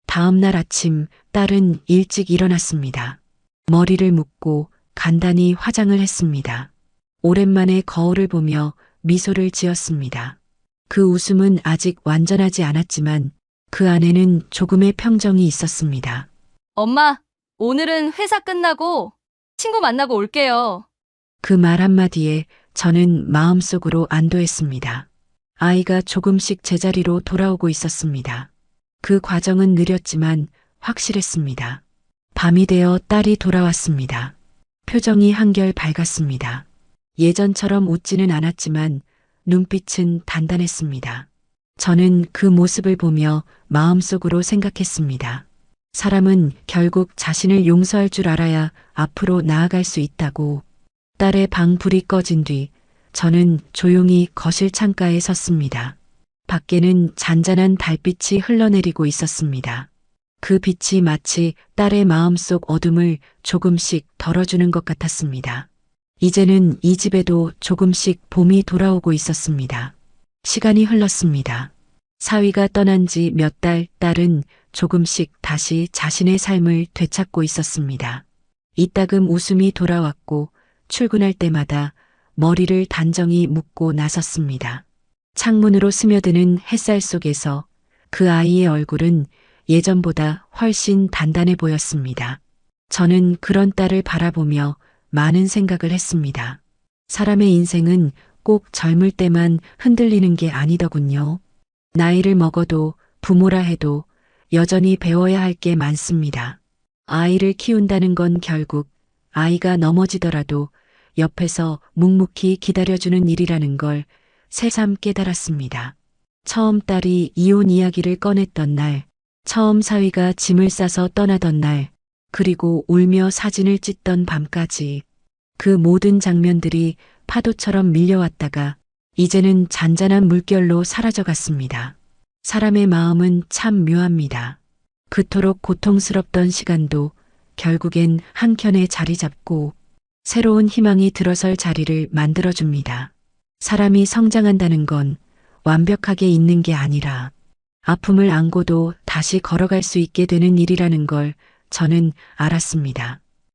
다음 날 아침 딸은 일찍 일어났습니다. 머리를 묶고 간단히 화장을 했습니다. 오랜만에 거울을 보며 미소를 지었습니다. 그 웃음은 아직 완전하지 않았지만 그 안에는 조금의 평정이 있었습니다. 엄마, 오늘은 회사 끝나고 친구 만나고 올게요. 그 말 한마디에 저는 마음속으로 안도했습니다. 아이가 조금씩 제자리로 돌아오고 있었습니다. 그 과정은 느렸지만 확실했습니다. 밤이 되어 딸이 돌아왔습니다. 표정이 한결 밝았습니다. 예전처럼 웃지는 않았지만 눈빛은 단단했습니다. 저는 그 모습을 보며 마음속으로 생각했습니다. 사람은 결국 자신을 용서할 줄 알아야 앞으로 나아갈 수 있다고. 딸의 방 불이 꺼진 뒤 저는 조용히 거실 창가에 섰습니다. 밖에는 잔잔한 달빛이 흘러내리고 있었습니다. 그 빛이 마치 딸의 마음속 어둠을 조금씩 덜어주는 것 같았습니다. 이제는 이 집에도 조금씩 봄이 돌아오고 있었습니다. 시간이 흘렀습니다. 사위가 떠난 지 몇 달, 딸은 조금씩 다시 자신의 삶을 되찾고 있었습니다. 이따금 웃음이 돌아왔고 출근할 때마다 머리를 단정히 묶고 나섰습니다. 창문으로 스며드는 햇살 속에서 그 아이의 얼굴은 예전보다 훨씬 단단해 보였습니다. 저는 그런 딸을 바라보며 많은 생각을 했습니다. 사람의 인생은 꼭 젊을 때만 흔들리는 게 아니더군요. 나이를 먹어도 부모라 해도 여전히 배워야 할 게 많습니다. 아이를 키운다는 건 결국 아이가 넘어지더라도 옆에서 묵묵히 기다려주는 일이라는 걸 새삼 깨달았습니다. 처음 딸이 이혼 이야기를 꺼냈던 날, 처음 사위가 짐을 싸서 떠나던 날, 그리고 울며 사진을 찍던 밤까지 그 모든 장면들이 파도처럼 밀려왔다가 이제는 잔잔한 물결로 사라져갔습니다. 사람의 마음은 참 묘합니다. 그토록 고통스럽던 시간도 결국엔 한켠에 자리 잡고 새로운 희망이 들어설 자리를 만들어줍니다. 사람이 성장한다는 건 완벽하게 있는 게 아니라 아픔을 안고도 다시 걸어갈 수 있게 되는 일이라는 걸 저는 알았습니다.